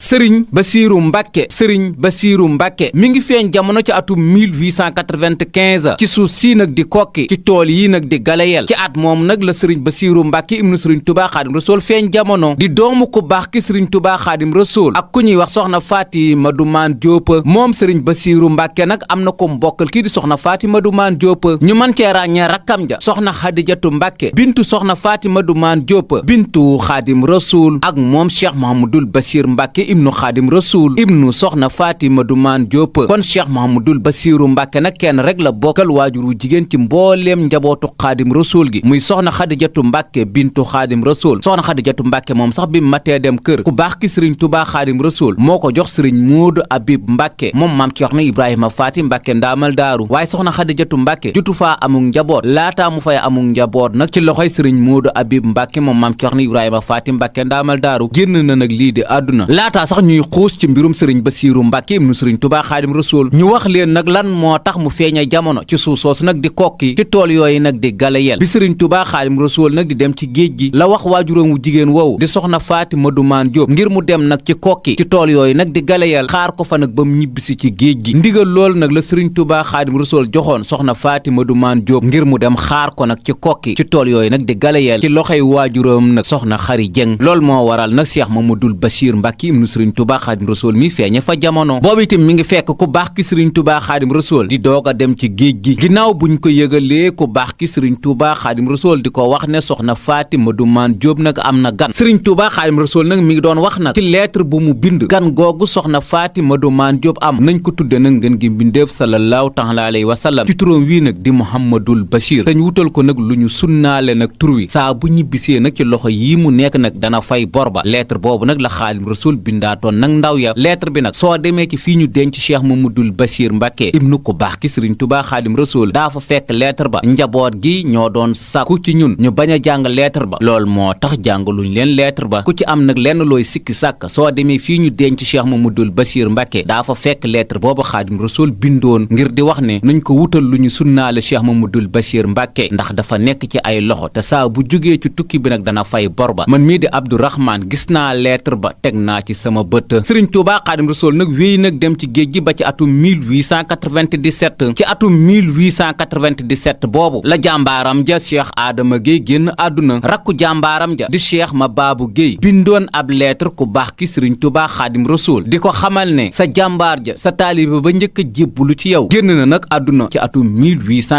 sëriñ Basiiru Mbàkke sëriñ Basiiru Mbàkke mi ngi feeñ jamono ci atum 1895 ci suuf sii nag di kokki ci tool yii nag di galayel ci at moom nag la sëriñ Basiiru Mbàkke ibnu sëriñ Tuubaa Xaadim Rasuul feeñ jamono di doomu ku baax ki sëriñ Tuubaa Xaadim Rasuul ak ku ñuy wax soxna Fatima du Maan Jóob moom sëriñ Basiiru Mbàkke nag am na ko mbokkal kii di soxna Fatima du Maan Jóob ñu mën cee ràññee rakkam ja soxna Xadijatu Mbàkke bintu soxna Fatima du Maan Jóob bintu Xaadim Rasuul ak moom Cheikh Mahamadul Basiir Mbàkke ibnu Xaadim Rasuul ibnu soxna Fatima du Maan Jóob kon Cheikh Mahamadul Basiiru Mbàkke nag kenn rek la bokkal waajuru jigéen ci mbooleem njabootu Xaadim Rasuul gi muy soxna Xadijatu Mbàkke bintu Xaadim Rasuul soxna Xadijatu Mbàkke moom sax bi matee dem kër ku baax ki sëriñ Tuubaa Xaadim Rasuul moo ko jox sëriñ Moodu Abib Mbàkke moom maam Ceerno Ibrahima Faati Mbàkke ndaamal daaru waaye soxna Xadijatu Mbàkke jutu faa amuk njaboot laataa mu fay amuk njaboot nag ci loxoy sëriñ Moodu Abib Mbàkke moom maam Ceerno Ibrahima Faati Mbàkke ndaamal daaru génn na nag lii di àdduna laataa sax ñuy xuus ci mbirum sëriñ Basiiru Mbàkke ibnu sëriñ Tuubaa Xaadim Rasuul ñu wax leen nag lan moo tax mu feeña jamono ci suuf soosu nag di kokki ci tool yooyu nag di galayel bi sëriñ Tuubaa Xaadim Rasuul nag di dem ci géej gi la wax waajuram wu jigéen woowu di soxna Fatima du Maan Jóob ngir mu dem nag ci kokki ci tool yooyu nag di galayel xaar ko fa nag ba mu ñibbisi ci géej gi ndigal loolu nag la sëriñ Tuubaa Xaadim Rasuul joxoon soxna Fatima du Maan Jóob ngir mu dem xaar ko nag ci kokki ci tool yooyu nag di galayel ci loxoy waajuram nag soxna Xari Jeng loolu moo waral nag Cheikh Mamadul Basiir Mbàkke ibnu sëriñ Tuubaa Xaadim Rasuul mi feeñe fa jamono boobu itam mi ngi fekk ku baax ki sëriñ Tuubaa Xaadim Rasuul di doog a dem ci géej gi ginnaaw buñ ko yëgalee ku baax ki sëriñ Tuubaa Xaadim Rasuul di ko wax ne soxna Fatima du Maan Jóob nag am na gan sëriñ Tuubaa Xaadim Rasuul nag mi ngi doon wax nag ci lettre bu mu bind gan googu soxna Fatima du Maan Jóob am nañ ko tudde nag ngeen gi mbindeef sallallahu taala alayhi wa sallam ci turam wii nag di Muhammadul Basiir dañ wutal ko nag lu ñu sunnaale nag tur wi saa bu ñibbisee nag ci loxo yii mu nekk nag dana fay bor ba lettre boobu nag la Xaadim Rasuul bindaatoon nag ndaw ya lettre bi nag soo demee ci fii ñu denc Cheikh Mamadul Basiir Mbàkke ibnu ko baax ki sëriñ Tuubaa Xaadim Rasuul daa fa fekk lettre ba njaboot gi ñoo doon sàkku ci ñun ñu bañ a jàng lettre ba lool moo tax jàngaluñ leen lettre ba ku ci am nag lenn looy sikki sàkk soo demee fii ñu denc Cheikh Mamadul Basiir Mbàkke daa fa fekk lettre boobu Xaadim Rasuul bindoon ngir di wax ne nañ ko wutal lu ñu sunnaale Cheikh Mamadul Basiir Mbàkke ndax dafa nekk ci ay loxo te saa bu jógee ci tukki bi nag dana fay bor ba man mii di Abdourahmane gis naa lettre ba teg naa ci sama bët sëriñ Tuubaa Xaadim Rasuul nag wéy nag dem ci géej gi ba ci atum 1897 ci atum 1897 boobu la jàmbaaram ja Cheikh Adama Gueye génn àdduna rakku jàmbaaram ja di Cheikh Mabaabu Gueye bindoon ab lettre ku baax ki sëriñ Tuubaa Xaadim Rasuul di ko xamal ne sa jàmbaar ja sa taalibe ba njëkk a jébbalu ci yow génn na nag àdduna ci atum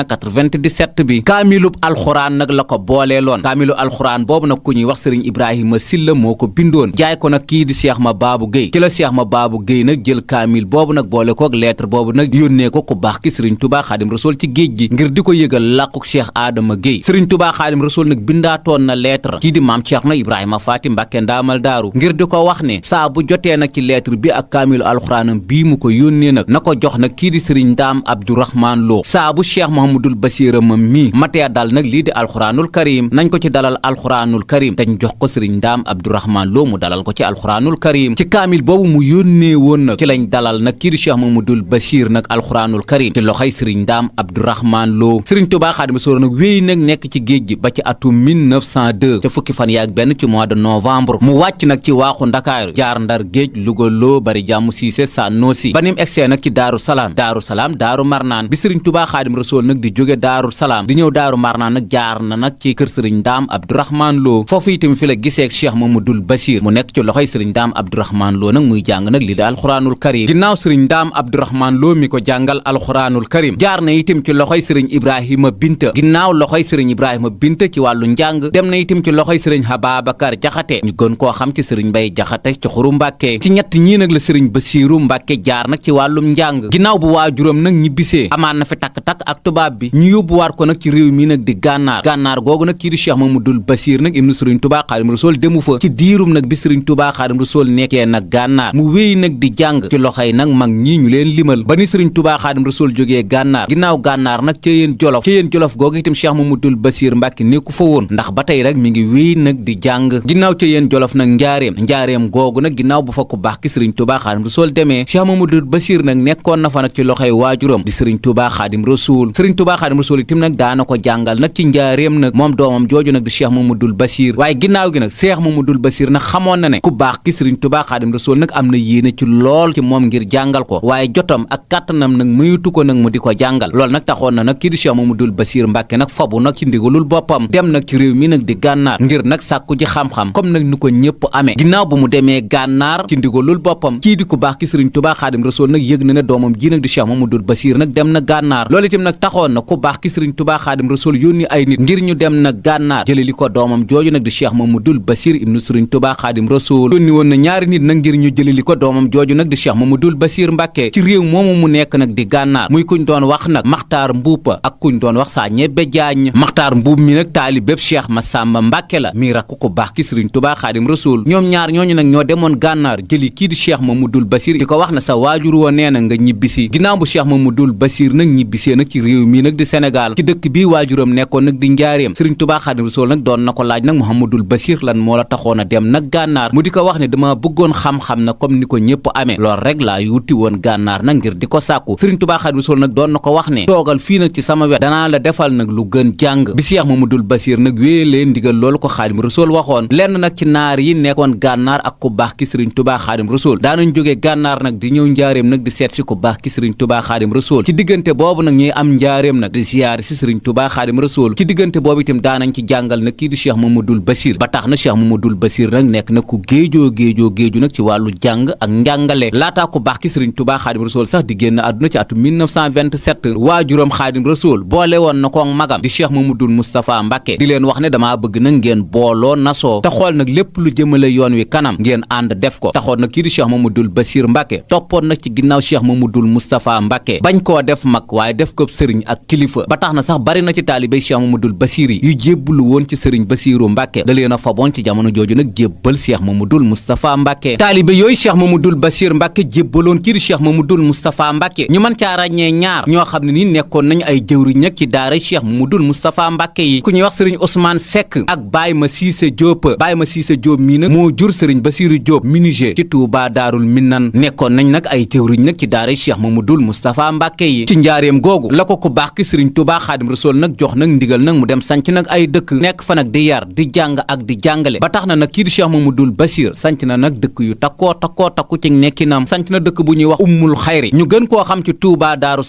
1897 bi kaamilub alxuraan nag la ko booleeloon kaamilu alxuraan boobu nag ku ñuy wax sëriñ Ibrahima Silla moo ko bindoon jaay ko nag kii di Cheikh Mabaabu Gueye ci la Cheikh Mabaabu Gueye nag jël kaamil boobu nag boole koog lettre boobu nag yónnee ko ku baax ki sëriñ Tuubaa Xaadim Rasuul ci géej gi ngir di ko yëgal làquk Cheikh Adama Gueye sëriñ Tuubaa Xaadim Rasuul nag bindaatoon na lettre kii di maam Ceerno Ibrahima Faati Mbàkke ndaamal daaru ngir di ko wax ne saa bu jotee nag ci lettre bi ak kaamilu alxuraanam bii mu ko yónnee nag na ko jox nag kii di sëriñ Ndaam Abdourahmane Lo saa bu Cheikh Mahamadul Basiir mam mii matee dal nag lii di alxuraanul karim nañ ko ci dalal alxuraanul karim dañ jox ko sëriñ Ndaam Abdourahmane Lo mu dalal ko ci alxuraanul karim ci kaamil boobu mu yónnee woon nag ci lañ dalal nag kii di Cheikh Mamadul Basiir nag alxuraanul karim ci loxoy sëriñ Ndaam Abdourahmane Lo sëriñ Tuubaa Xaadim Rasuul nag wéy nag nekk ci géej gi ba ci atum 1902 ca fukki fan yaak benn ci mois de novembre mu wàcc nag ci waaxu Ndakaaru jaar Ndar géej Louga Lo bari jàmm Siise Sànnoosi ba nim egsee nag ci Daaru Salaam Daaru Marnaan bi sëriñ Tuubaa Xaadim Rasuul nag di jóge Daaru Salaam di ñëw Daaru Marnaan nag jaar na nag ci kër sëriñ Ndaam Abdourahmane Lo foofu itam fi la giseek Cheikh Mamadul Basiir mu nekk ci loxoy sëriñ Ndaam Abdourahmane Lo nag muy jàng nag li di alxuraanul karim ginnaaw sëriñ Ndaam Abdourahmane Lo mi ko jàngal alxuraanul karim jaar na itam ci loxoy sëriñ Ibrahima Binta ginnaaw loxoy sëriñ Ibrahima Binta ci wàllu njàng dem na itam ci loxoy sëriñ Ababacar Jaxate ñu gën koo xam ci sëriñ Mbay Jaxate ci Xuru Mbàkke ci ñett ñii nag la sëriñ Basiiru Mbàkke jaar nag ci wàllum njàng ginnaaw bu waajuram nag ñibbisee amaan na fi takk-takk ak tubaab bi ñu yóbbuwaat ko nag ci réew mi nag di gànnaar googu nag kii di Cheikh Mamadul Basiir nag ibnu sëriñ Tuubaa Xaadim Rasuul demu fa ci diirum nag bi sëriñ Tuubaa Xaadim Rasuul nekkee nag gànnaar mu wéy nag di jàng ci loxoy nag mag ñii ñu leen limal ba ni sëriñ Tuubaa Xaadim Rasuul jógee gànnaar ginnaaw gànnaar nag ca yéen jolof googu itam Cheikh Mamadul Basiir Mbàkke nekku fa woon ndax ba tey rek mi ngi wéy nag di jàng ginnaaw ca yéen jolof nag njaareem googu nag ginnaaw bu fa ku baax ki sëriñ Tuubaa Xaadim Rasuul demee Cheikh Mamadul Basiir nag nekkoon na fa nag ci loxoy waajuram di sëriñ Tuubaa Xaadim Rasuul sëriñ Tuubaa Xaadim Rasuul itam nag daana ko jàngal nag ci njaareem nag moom doomam jooju nag di Cheikh Mamadul Basiir waaye ginnaaw gi nag Cheikh Mamadul Basiir nag xamoon na ne ku baax ki sëriñ Tuubaa Touba Xaadim Rasuul nag am na yéene ci lool ci moom ngir jàngal ko waaye jotam ak kàttanam nag mayutu ko nag mu di ko jàngal loolu nag taxoon na nag kii di Cheikh Mamadou Bassir Mbàkke nag fabu nag ci ndigalul boppam dem nag ci réew mi nag di gànnaar ngir nag sàkku ji xam-xam comme nag ni ko ñëpp amee ginnaaw bu mu demee gànnaar ci ndigalul boppam kii di ku baax ki Sëriñ Touba Xaadim Rasuul nag yëg na ne doomam ji nag di Cheikh Mamadou Bassir nag dem na gànnaar loolu itam nag taxoon na ku baax ki Sëriñ Touba Xaadim Rasuul yónni ay nit ngir ñu dem nag gànnaar jële li ko doomam jooju nag di Cheikh Mamadou Bassir ibnu Sëriñ Touba Xaadim Rasuul yónni woon na ñaari nit nag ngir ñu jële li ko doomam jooju nag di Cheikh Mamadou Bassir Mbàkke ci réew moomu mu nekk nag di gànnaar muy kuñ doon wax nag Maxtaar Mbuupa ak kuñ doon wax saa ñebbe jaañ Maxtaar Mbuub mi nag taalibeb Cheikh Massamba Mbàkke la mi rakk ku baax ki Sëriñ Touba Xaadim Rasuul ñoom ñaar ñooñu nag ñoo demoon gànnaar jëli kii di Cheikh Mamadou Bassir di ko wax na sa waajur woo nee na nga ñibbisi ginnaaw bu Cheikh Mamadou Bassir nag ñibbisee nag ci réew mi nag di Sénégal ci dëkk bii waajuram nekkoon nag di njaareem Sëriñ Touba Xaadim Rasuul nag doon na ko laaj nag Mouhamadou Bassir lan moo la taxoon a dem nag gànnaar mu di ko wax ne dama bëggoon xam-xam na comme ni ko ñëpp amee lool rek laa yuuti woon gànnaar nag ngir di ko sàkku Sëriñ Touba Xaadim Rasuul nag doon na ko wax ne toogal fii nag ci sama wet danaa la defal nag lu gën jàng bi Cheikh Mamadou Bassir nag wéelee ndigal loolu ko Xaadim Rasuul waxoon lenn nag ci naar yi nekkoon gànnaar ak ku baax ki Sëriñ Touba Xaadim Rasuul daanañ jógee gànnaar nag di ñëw njaareem nag di seet si ku baax ki Sëriñ Touba Xaadim Rasuul ci diggante boobu nag ñuy am njaareem nag di ziyaar si Sëriñ Touba Xaadim Rasuul ci diggante boobu itam daanañ ci jàngal nag kii di Cheikh Mamadou Bassir ba tax na Cheikh Mamadou Bassir nag nekk na ku géeju nag ci wàllu jàng ak njàngale laataa ku baax ki Sëriñ Touba Xaadim Rasuul sax di génn àdduna ci atum 1927 waajuram Xaadim Rasuul boole woon na ko magam di Cheikh Mamadou Moustapha Mbàkke di leen wax ne damaa bëgg nag ngeen booloo nasoo te xool nag lépp lu jëmale yoon wi kanam ngeen ànd def ko taxoon nag kii di Cheikh Mamadou Bassir Mbàkke toppoon nag ci ginnaaw Cheikh Mamadou Moustapha Mbàkke bañ koo def mag waaye def ko sëriñ ak kilifa ba tax na sax bari na ci taalibey Cheikh Mamadou Bassir yi yu jébbalu woon ci sëriñ Bassiru Mbàkke da leen a faboon ci jamono jooju nag jébbal Cheikh Mamadou Moustapha Mbàkke taalibe yooyu Cheikh Mamadou Bassir Mbàkke jébbaloon kii di Cheikh Mamadou Moustapha Mbàkke ñu mën caa ràññee ñaar ñoo xam ne ni nekkoon nañu ay jëwriñ nag ci daara Cheikh Mamadou Moustapha Mbàkke yi ku ñuy wax sëriñ Ousmane Seck ak Baye Ma Cissé Diop Baye Ma Cissé Diop mii nag moo jur sëriñ Bassirou Diop menuisier ci Touba Daarul Minnan nekkoon nañ nag ay jëwriñ nag ci daara Cheikh Mamadou Moustapha Mbàkke yi ci njaareem googu la ko ku baax ki Sëriñ Touba Xaadim Rasuul nag jox nag ndigal nag mu dem sanc nag ay dëkk nekk fa nag di yar di jàng ak di jàngale ba tax na nag kii di Cheikh Mamadou Bassir sanc na nag dëkk yu takku ci nekkinam sanc na dëkk bu ñuy wax Ummul Xayri ñu gën koo xam ci Touba Daaru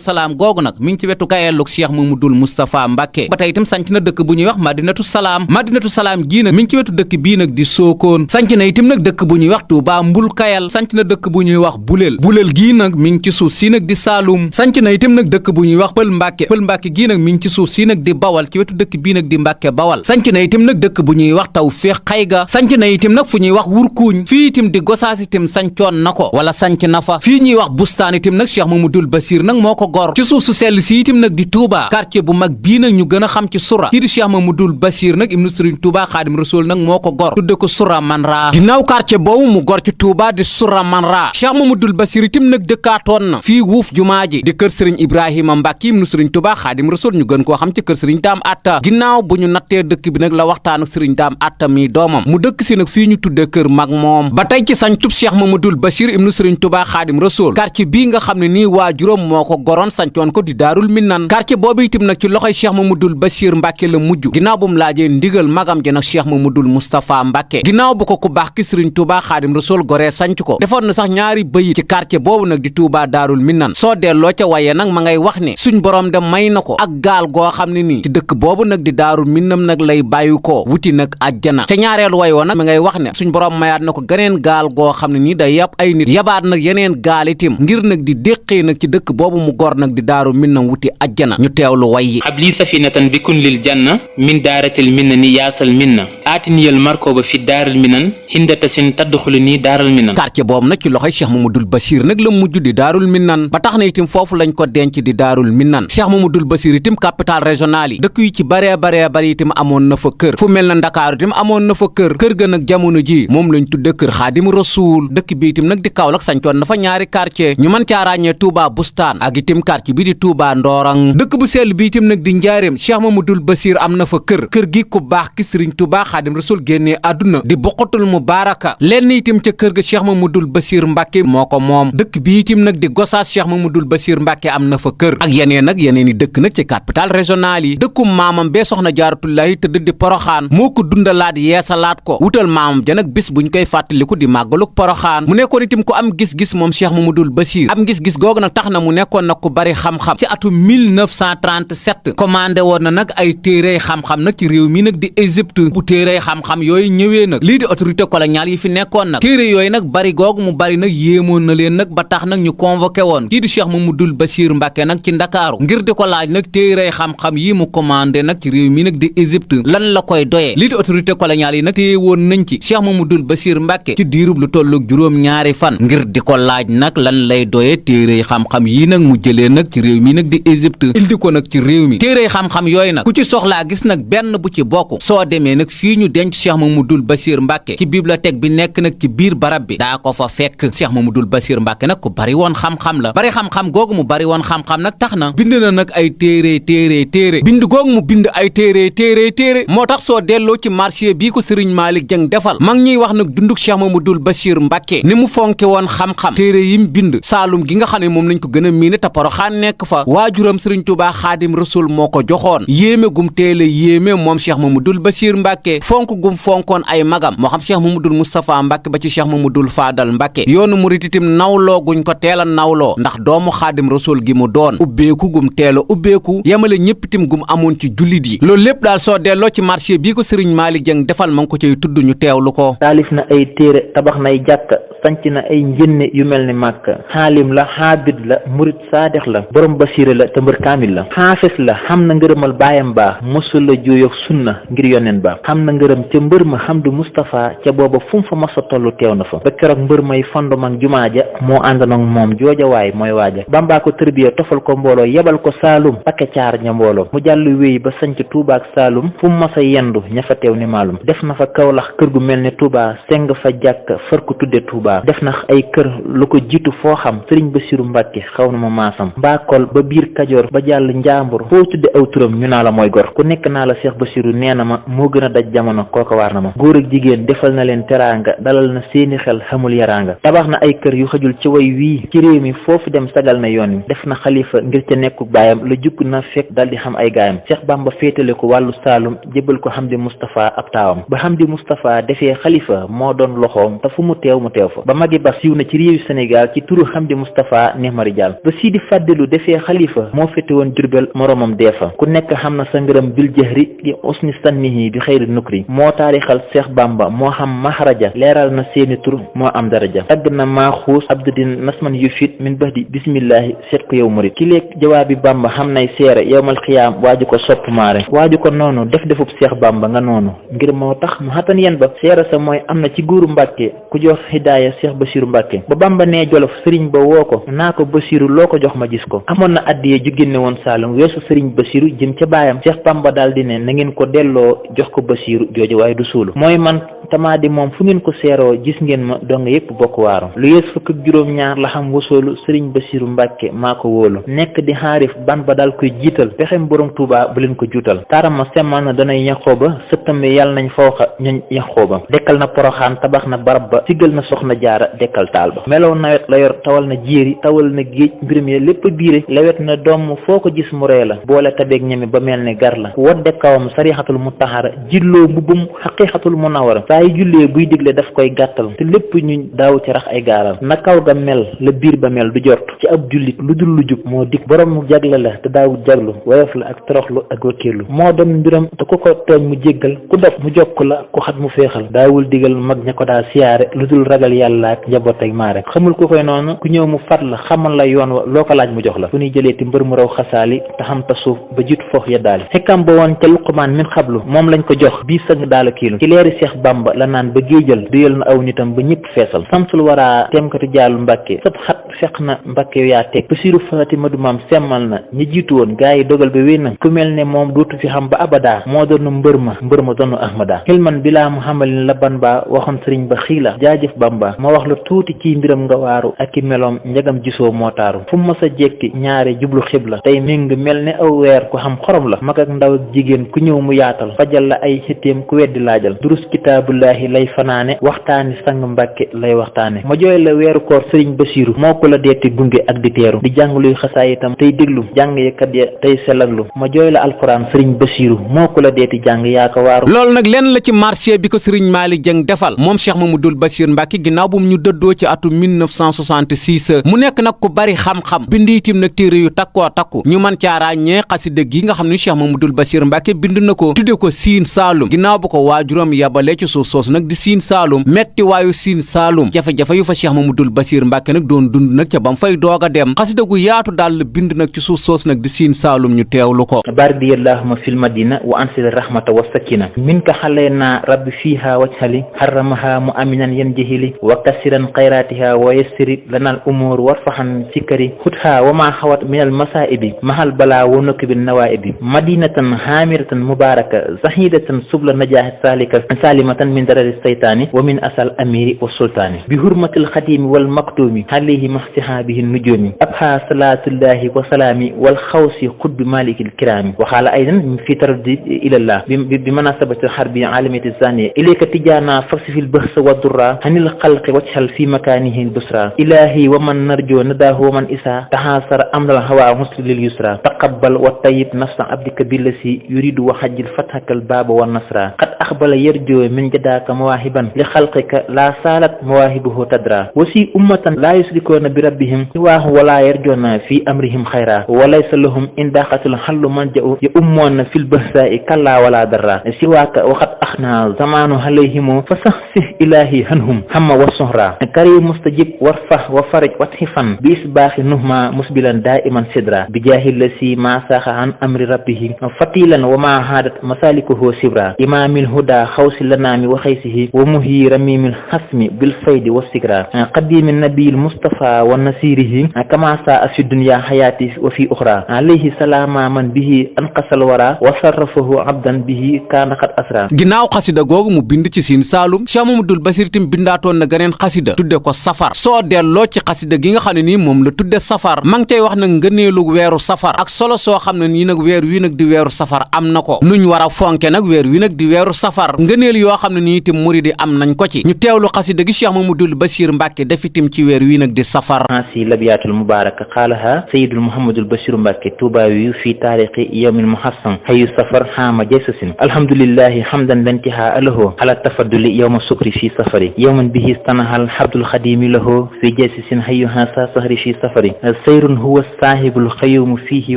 Salaam googu nag mi ngi ci wetu kayelluk Cheikh Mamadou Moustapha Mbàkke ba tey itam sanc na dëkk bu ñuy wax Madinatu Salaam gii nag mi ngi ci wetu dëkk bii nag di Sookoon sanc na itam nag dëkk bu ñuy wax Touba Mbul Kayal sanc na dëkk bu ñuy wax Bulel gii nag mi ngi ci suuf si nag di Saalum sanc na itam nag dëkk bu ñuy wax Pël Mbàkke gii nag mi ngi ci suuf si nag di Bawal ci wetu dëkk bii nag di Mbàkke Bawal sanc na itam nag dëkk bu ñuy wax Tawfeex Xayga sanc na itam nag fu ñuy wax Wurkuuñ fii itam di Gosaas itam sancoon na ko wala sanc na fa fii ñuy wax Bustaan itam nag Cheikh Mamadou Bassir nag moo ko gor ci suuf su sell si itam nag di Touba quartier bu mag bii nag ñu gën a xam ci Sura kii di Cheikh Mamadou Bassir nag ibnu Sëriñ Touba Xaadim Rasuul nag moo ko gor tudde ko Sura Manra ginnaaw quartier boobu mu gor ci Touba di Sura Manra Cheikh Mamadou Bassir itam nag dëkkaatoon na fii wuuf jumaa ji di kër Sëriñ Ibrahima Mbàkke ibnu Sëriñ Touba Xaadim Rasuul ñu gën koo xam ci kër Sëriñ Daam Atta ginnaaw bu ñu nattee dëkk bi nag la waxtaan ak Sëriñ Daam Atta mi doomam mu dëkk si nag fii ñu tudde kër mag moom ba tey ci sañtub Cheikh Mamadou Bassir ibnu Sëriñ Touba Xaadim Rasuul quartier bii nga xam ne nii waajuram moo ko goroon sancoon ko di Daarul Minnan quartier boobu itam nag ci loxoy Cheikh Mamadou Bassir Mbàkke la mujj ginnaaw bu mu laajee ndigal magam ji nag Cheikh Mamadou Moustapha Mbàkke ginnaaw bu ko ku baax ki Sëriñ Touba Xaadim Rasuul goree sanc ko defoon na sax ñaari bëyi ci quartier boobu nag di Touba Daarul Minnan soo delloo ca waye nag ma ngay wax ne suñ borom dem may na ko ak gaal goo xam ne nii ci dëkk boobu nag di Daarul Minnan nag lay bàyyi ko wuti nag àjjana ca ñaareelu way woo nag ma ngay wax ne suñ borom mayaat na ko geneen gaal goo xam ne nii day yàpp ay nit yabaat nag yeneen gaal itim ngir nag di déqee nag ci dëkk boobu mu gor nag di Daarul Minnan wuti àjjana ñu teewlu way yi abli safinatan bikun lil janna min daaratil minna ni yaasal minna aatiniyal markoba fi daaral minan hindatasin tadduxulu nii daaral minan quartier boobu nag ci loxoy Cheikh Mamadou Bassir nag la mujj di Daarul Minnan ba tax na itam foofu lañ ko denc di Daarul Minnan Cheikh Mamadou Bassir itam capital régional yi dëkk yu ci baree bari itam amoon na fa kër fu mel na Ndakaaru itam amoon na fa kër ga nag jamono ji moom lañ tudde kër Xaadim Rasuul dëkk bi itam nag di Kaolack sancoon na fa ñaari quartier ñu mën caa ràññee Touba Bustaan ak itam quartier bi di Touba Ndorang dëkk bu sell bi itam nag di Njaaréem Cheikh Mamadou Bassir am na fa kër gi ku baax ki Sëriñ Touba Xaadim Rasuul génnee àdduna di Boqatul Mubaaraka lenn itam ca kër ga Cheikh Mamadou Bassir Mbàkke moo ko moom dëkk bi itam nag di Gosaas Cheikh Mamadou Bassir Mbàkke am na fa kër ak yeneen i dëkk nag ci capital régional yi dëkkum maamam bee soxna Jaaratullaahi tëdd di Poroxaan moo ko dundalaat yeesalaat ko wutal maamam ja nag bis buñ ñu koy fàttaliku di màggaluk Poroxaan mu nekkoon itam ku am gis-gis moom Cheikh Mamadul Bachir am gis-gis googu nag tax na mu nekkoon nag ku bari xam-xam ci atum 1937 commandé woon na nag ay téere xam-xam nag ci réew mi nag di Égypte bu téere xam-xam yooyu ñëwee nag lii di autorité coloniale yi fi nekkoon nag téere yooyu nag bari googu mu bari nag yéemoon na leen nag ba tax nag ñu convoqué woon kii di Cheikh Mamadul Bachir Mbàkke nag ci Ndakaaru ngir di ko laaj nag téere xam-xam yi mu commandé nag ci réew mi nag di Égypte lan la koy doyee lii di autorité coloniale yi nag téye woon nañ ci Cheikh Mamadul Bachir Mbàkke ci diirub lu tollu juróom-ñaari fan ngir di ko laaj nag lan lay doyee téere xam-xam yii nag mu jëlee nag ci réew mi nag di Égypte indi ko nag ci réew mi téere xam-xam yooyu nag ku ci soxlaa gis nag benn bu ci bokk soo demee nag fii ñu denc Cheikh Mamadul Bachir Mbàkke ci bibliothèque bi nekk nag ci biir barab bi daa ko fa fekk Cheikh Mamadul Bachir Mbàkke nag ku bari woon xam-xam la bari xam-xam googu mu bari woon xam-xam nag tax na bind na nag ay téere bind googu mu bind ay téere moo tax soo delloo ci marché bii ko Serigne Malick Dieng defal mag ñuy wax nag dunduk Cheikh Mamadul Bachir Mbàkke ni mu fonke woon xam-xam téere yim bind Saalum gi nga xam ne moom lañ ko gën a miine te Poroxaan nekk fa waajuram Serigne Touba Xaadim Rasul moo ko joxoon yéeme gum teele yéeme moom Cheikh Mamadul Bachir Mbàkke fonk gum fonkoon ay magam moo xam Cheikh Mamadul Moustapha Mbàkke ba ci Cheikh Mamadul Faadal Mbàkke yoonu murit itam nawloo guñ ko teel a nawloo ndax doomu Xaadim Rasul gi mu doon ubbeeku gum teel a ubbeeku yemale ñëpp itam gum amoon ci jullit yi loolu lépp daal soo delloo ci marché bii ko Serigne Malick Dieng defal ma ngi ko cay tudd ñu teewlu ko. taalif na ay téere tabax nay jàkka sanc na ay njënne yu mel ni màkk xaalim la xaabid la murit saadex la borom basiira la te mbër kaamil la xaafis la xam na ngërëmal baayam baa mosul la juyoog sunna ngir yoneen ba xam na ngërëm ca mbër ma Hamdu Moustapha ca booba fu mu fa masa tollu teew na fa ba keroog mbër may fondement jumaa ja moo àndanoog moom jooja waay mooy waaja bambaa ko tërbiya tofal ko mbooloo yebal ko Saalum pakke caar ña mbooloo mu jàll wéy ba sanc Tuuba ak Saalum fu mu masa yendu ña fa teew ni maalum def na fa Kawlax kër gu mel ni Tuuba seng fa jàkk far ko tudde Tuuba def na ay kër lu ko jiitu foo xam Sëriñ Basiru Mbàkke xaw na ma maasam mbaakol ba biir Kajoor ba jàll Njaambur foo tudde aw turam ñu naa la mooy gor ku nekk naa la Cheikh Basiru nee na ma moo gën a daj jamono kooka waar na ma góor ak jigéen defal na leen teraanga dalal na seeni xel xamul yaraanga tabax na ay kër yu xajul ci way wii ci réew mi foofu dem sagal na yoon wi def na xalifa ngir ca nekku baayam la jukk na fekk dal di xam ay gaayam Cheikh Bamba féetale ko wàllu Saalum jébal ko Hamdi Moustapha ab taawam ba Hamdi Moustapha defee xalifa moo doon loxoom te fu mu teew fa ba magi bas siiw na ci réewu Sénégal ci turu Hamdi Moustapha Nehmari Dial ba Sidi Fàddilu defee xalifa moo féete woon Jurbel moromam deefa ku nekk xam na sa ngërëm bil jahri di usni sannihi bi xayri nukri moo taarixal Cheikh Bamba moo xam mahraja leeral na seeni tur moo am daraja tagg na maaxuus abdudin nasman yufit min bahdi bismillahi seet ko yow murit ki léeg jawaabi Bamba xam nay seere yowmal xiyaam waaju ko sopp maare waaju ko noonu defub Cheikh Bamba nga noonu ngir moo tax mu xatan yen ba seere sa mooy am na ci guuru Mbàkke ku jox hidaaya Cheikh Basiru Mbàkke ba Bamba nee Jolof sëriñ ba woo ko naa ko Basiru loo ko jox ma gis ko amoon na addiye ju génne woon Saalum weesu sëriñ Basiru jëm ca baayam Cheikh Bamba daal di ne na ngeen ko delloo jox ko Basiru jooju waaye du suulu mooy man tamaa di moom fu ngeen ko seeroo gis ngeen ma dong yépp bokk waaro lu yees fukk ak juróom-ñaar la xam wasoolu sëriñ Basiru Mbàkke maa ko wóolu nekk di xaarif ban ba daal koy jiital pexem borom Tuuba bu leen ko juutal taaram ma semmal na danay yaxooba sëttam bi yàlla nañ fawxa ñoñ yaxooba dekkal na Poroxaan tabax na barab ba siggal na soxna jaara dekkal taal ba melow nawet la yor tawal na jéeri tawal na géej mbirum ya lépp biire lewet na doom foo ko gis mu ree la boole tabeeg ñami ba mel ni gar la wodde kawam sarixatul mutahara jilloo mbubbum xaqiqatul munawara saa yu jullee buy digle daf koy gàttal te lépp ñu daaw ci rax ay gaaral na kaw ga mel la biir ba mel du jort ci ab jullit lu dul lu jub moo dik borom mu jagle la te daawut jaglu woyof la ak toroxlu ak wakkiirlu moo doon mbiram te ku ko tooñ mu jéggal ku dof mu jokk la ku xat mu féexal daawul digal mag ña ko daa siyaare lu dul ragal yàlla ak njaboot ak maare xamul ku koy noonu ku ñëw mu fat la xamal la yoon wa loo ko laaj mu jox la fu ñuy jëlee ti mbër mu raw xasaali te xam ta suuf ba jiitu foox yeddaali xekkam ba woon ca Luqmaan min xablu moom lañ ko jox bii sëng daala kiilu ci leeri Seex Bamba la naan ba géejal duyal na aw nitam ba ñëpp feesal samsul waraa teemkati jaalu Mbàkke sab xat fekk na Mbàkke yaa teg Basiru Fatima du maam semmal na ñi jiitu woon gaa yi dogal ba wéy na ku mel ne moom dootu fi xam ba abada moo doon mbër ma doonu ahmada xilman bilaa mu xamalin la ban ba waxoon sëriñ ba xiila jaajëf Bamba ma wax la tuuti ci mbiram nga waaru ak i meloom njagam gisoo moo taaru fu mu mës a jekki ñaare jublu xibla tey méng mel ne aw weer ku xam xorom la mag ak ndaw ak jigéen ku ñëw mu yaatal fajal la ay xitteem ku weddi laajal durus kitaabullaahi lay fanaane waxtaani sang Mbàkke lay waxtaane ma jooy la weeru koor sëriñ Basiru moo ko la deeti gunge ak di teeru di jàng luy xasaay itam tey déglu jàng kat ya tey sellaglu ma jooy la alxuraan sëriñ Basiiru moo ko la deeti jàng yaa ko waaru. loolu nag lenn la ci marché bi ko sëriñ Malick Dieng defal moom Cheikh Mamadou Bassir Mbacke ginnaaw bu mu ñu dëddoo ci atum 1966 mu nekk nag ku bari xam-xam bind itam nag téere yu takkoo takku ñu mën caa ràññee xasida gi nga xam ne Cheikh Mamadou Bassir Mbacke bind na ko tudde ko Siin Saalum ginnaaw bu ko waajuram yabalee ci suuf soosu nag di Siin Saalum metti waayu Siin Saalum jafe-jafe yu fa Cheikh Mamadou Bassir Mbacke nag doon dund nag ca bam fay doog a dem xasida gu yaatu daal la bind nag ci suuf soosu nag di Siin Saalum ñu teewlu ko. bardi allahumma fil madina wa ansil rahmata wa sakina minka xalayna rabbi fiha wajhali harramaha mu aminan yan jahili wa kasiran xayratiha wa yassiri lanal umur warfahan sikari hutha wa ma xawat min al masaibi mahal bala wa nukibil nawaibi madinatan hamiratan mubaraka zahidatan subla najahi salika salimatan min darari saytani wa min asal amiri wa sultani bi hurmatil xatimi wal maktumi alayhi mahtihabihi nujumi abha salatullahi wa salami wal xawsi qudbi malikil kirami wa xaala aydan fi taraddi ilallah bi manasabati harbi alamati zaniya ilayka tijana faksifil bahsa wa durra hanil xalqi wajhal fi makanihi busra ilahi wa man narjo nadahu wa man isa tahasara amdal hawa musli lil yusra taqabbal wa tayyib nafsa abdika billasi yuridu wa hajjil fathakal baba wa nasra qad akhbala yarjo min jadaka mawahiban li khalqika la salat mawahibuhu tadra wasi ummatan la yusrikuna bi rabbihim siwahu wala yarjuna fi amrihim khayra wa laysa lahum indaqatul hallu man ja'u ya ummuna fil bahsa'i kalla wala darra siwaka wa qad akhna zamanu alayhim fasahsih ilahi hanhum hamma wa suhra karim mustajib warfah wa farij wathifan bi isbahi nuhma musbilan da'iman sidra bi jahil lasi ma saha an amri rabbih fatilan wa ma hadat masalikuhu sibra imamil huda khawsi lanami wa khaysihi wa muhi ramimil hasmi bil faydi was sigra qadimin nabiyil mustafa wa nasirihi kama sa fi dunya hayati wa fi ukhra alayhi salama man bihi anqasal wara wa sarrafahu abdan bihi kana qad asra. ginnaaw xasida googu mu bind ci Siin Saalum Cheikh Mamadou Bassir tim bindaatoon na geneen xasida tudde ko safar soo delloo ci xasida gi nga xam ne nii moom la tudde safar ma ngi cay wax nag ngëneelu weeru safar ak solo soo xam ne nii nag weer wi nag di weeru safar am na ko nuñ war a fonke nag weer wi nag di weeru safar ngëneel yoo xam ne nii itam murid yi am nañ ko ci ñu teewlu xasida gi Cheikh Mamadou Bassir Mbacke def itam ci weer wi nag di safar. si labiyatul mubaraka qaalaha sayyidul Muhammadul Bassir Mbacke tuubaawi fi taarixi yawmil muhassam hayu safar xaama jaysasin alhamdulillahi hamdan lantiha alahu ala tafadduli yawma sukri fi safari yawman bihi stanahal habdul xadimi lahu fi jaysasin hayuha sa sahri fi safari sayrun huwa sahibul xayumu fihi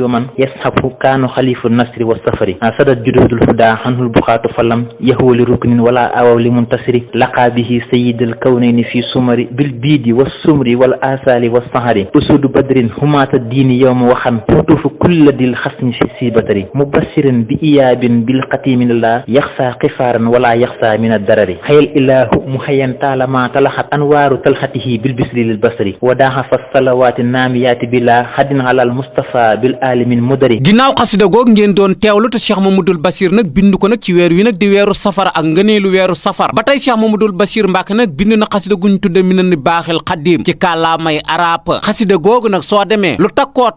wa man yashabu kaanu xalifu nasri wa safari sadat jududul huda hanhul buxaatu falam yahuwa li ruknin wala awaw li muntasiri laqa bihi sayyidul kawnayni fi sumari bil biidi wa sumri wal asali wa sahari usudu badrin humata diini yawma waxan futufu kulla dil xasmi fi sibatari mubassirin bi iyaabin bil xatimin la yaxsa xifaaran wala yaxsa min addarari xayal ilahu muhayan taalama talaxat anwaaru talxatihi bil bisri lil basari wa daaxafa salawaati naamiyaati bila xadin alal mustafa bil alimin mudari. ginnaaw xasida goog ngeen doon teewlu te Cheikh Mamadou Bassir nag bind ko nag ci weer wi nag di weeru safar ak ngëneelu weeru safar ba tey Cheikh Mamadou Bassir Mbacke nag bind na xasida guñ tudde Minan Baaxil Xadim ci kàllaamay arab xasida googu nag soo demee lu takkoo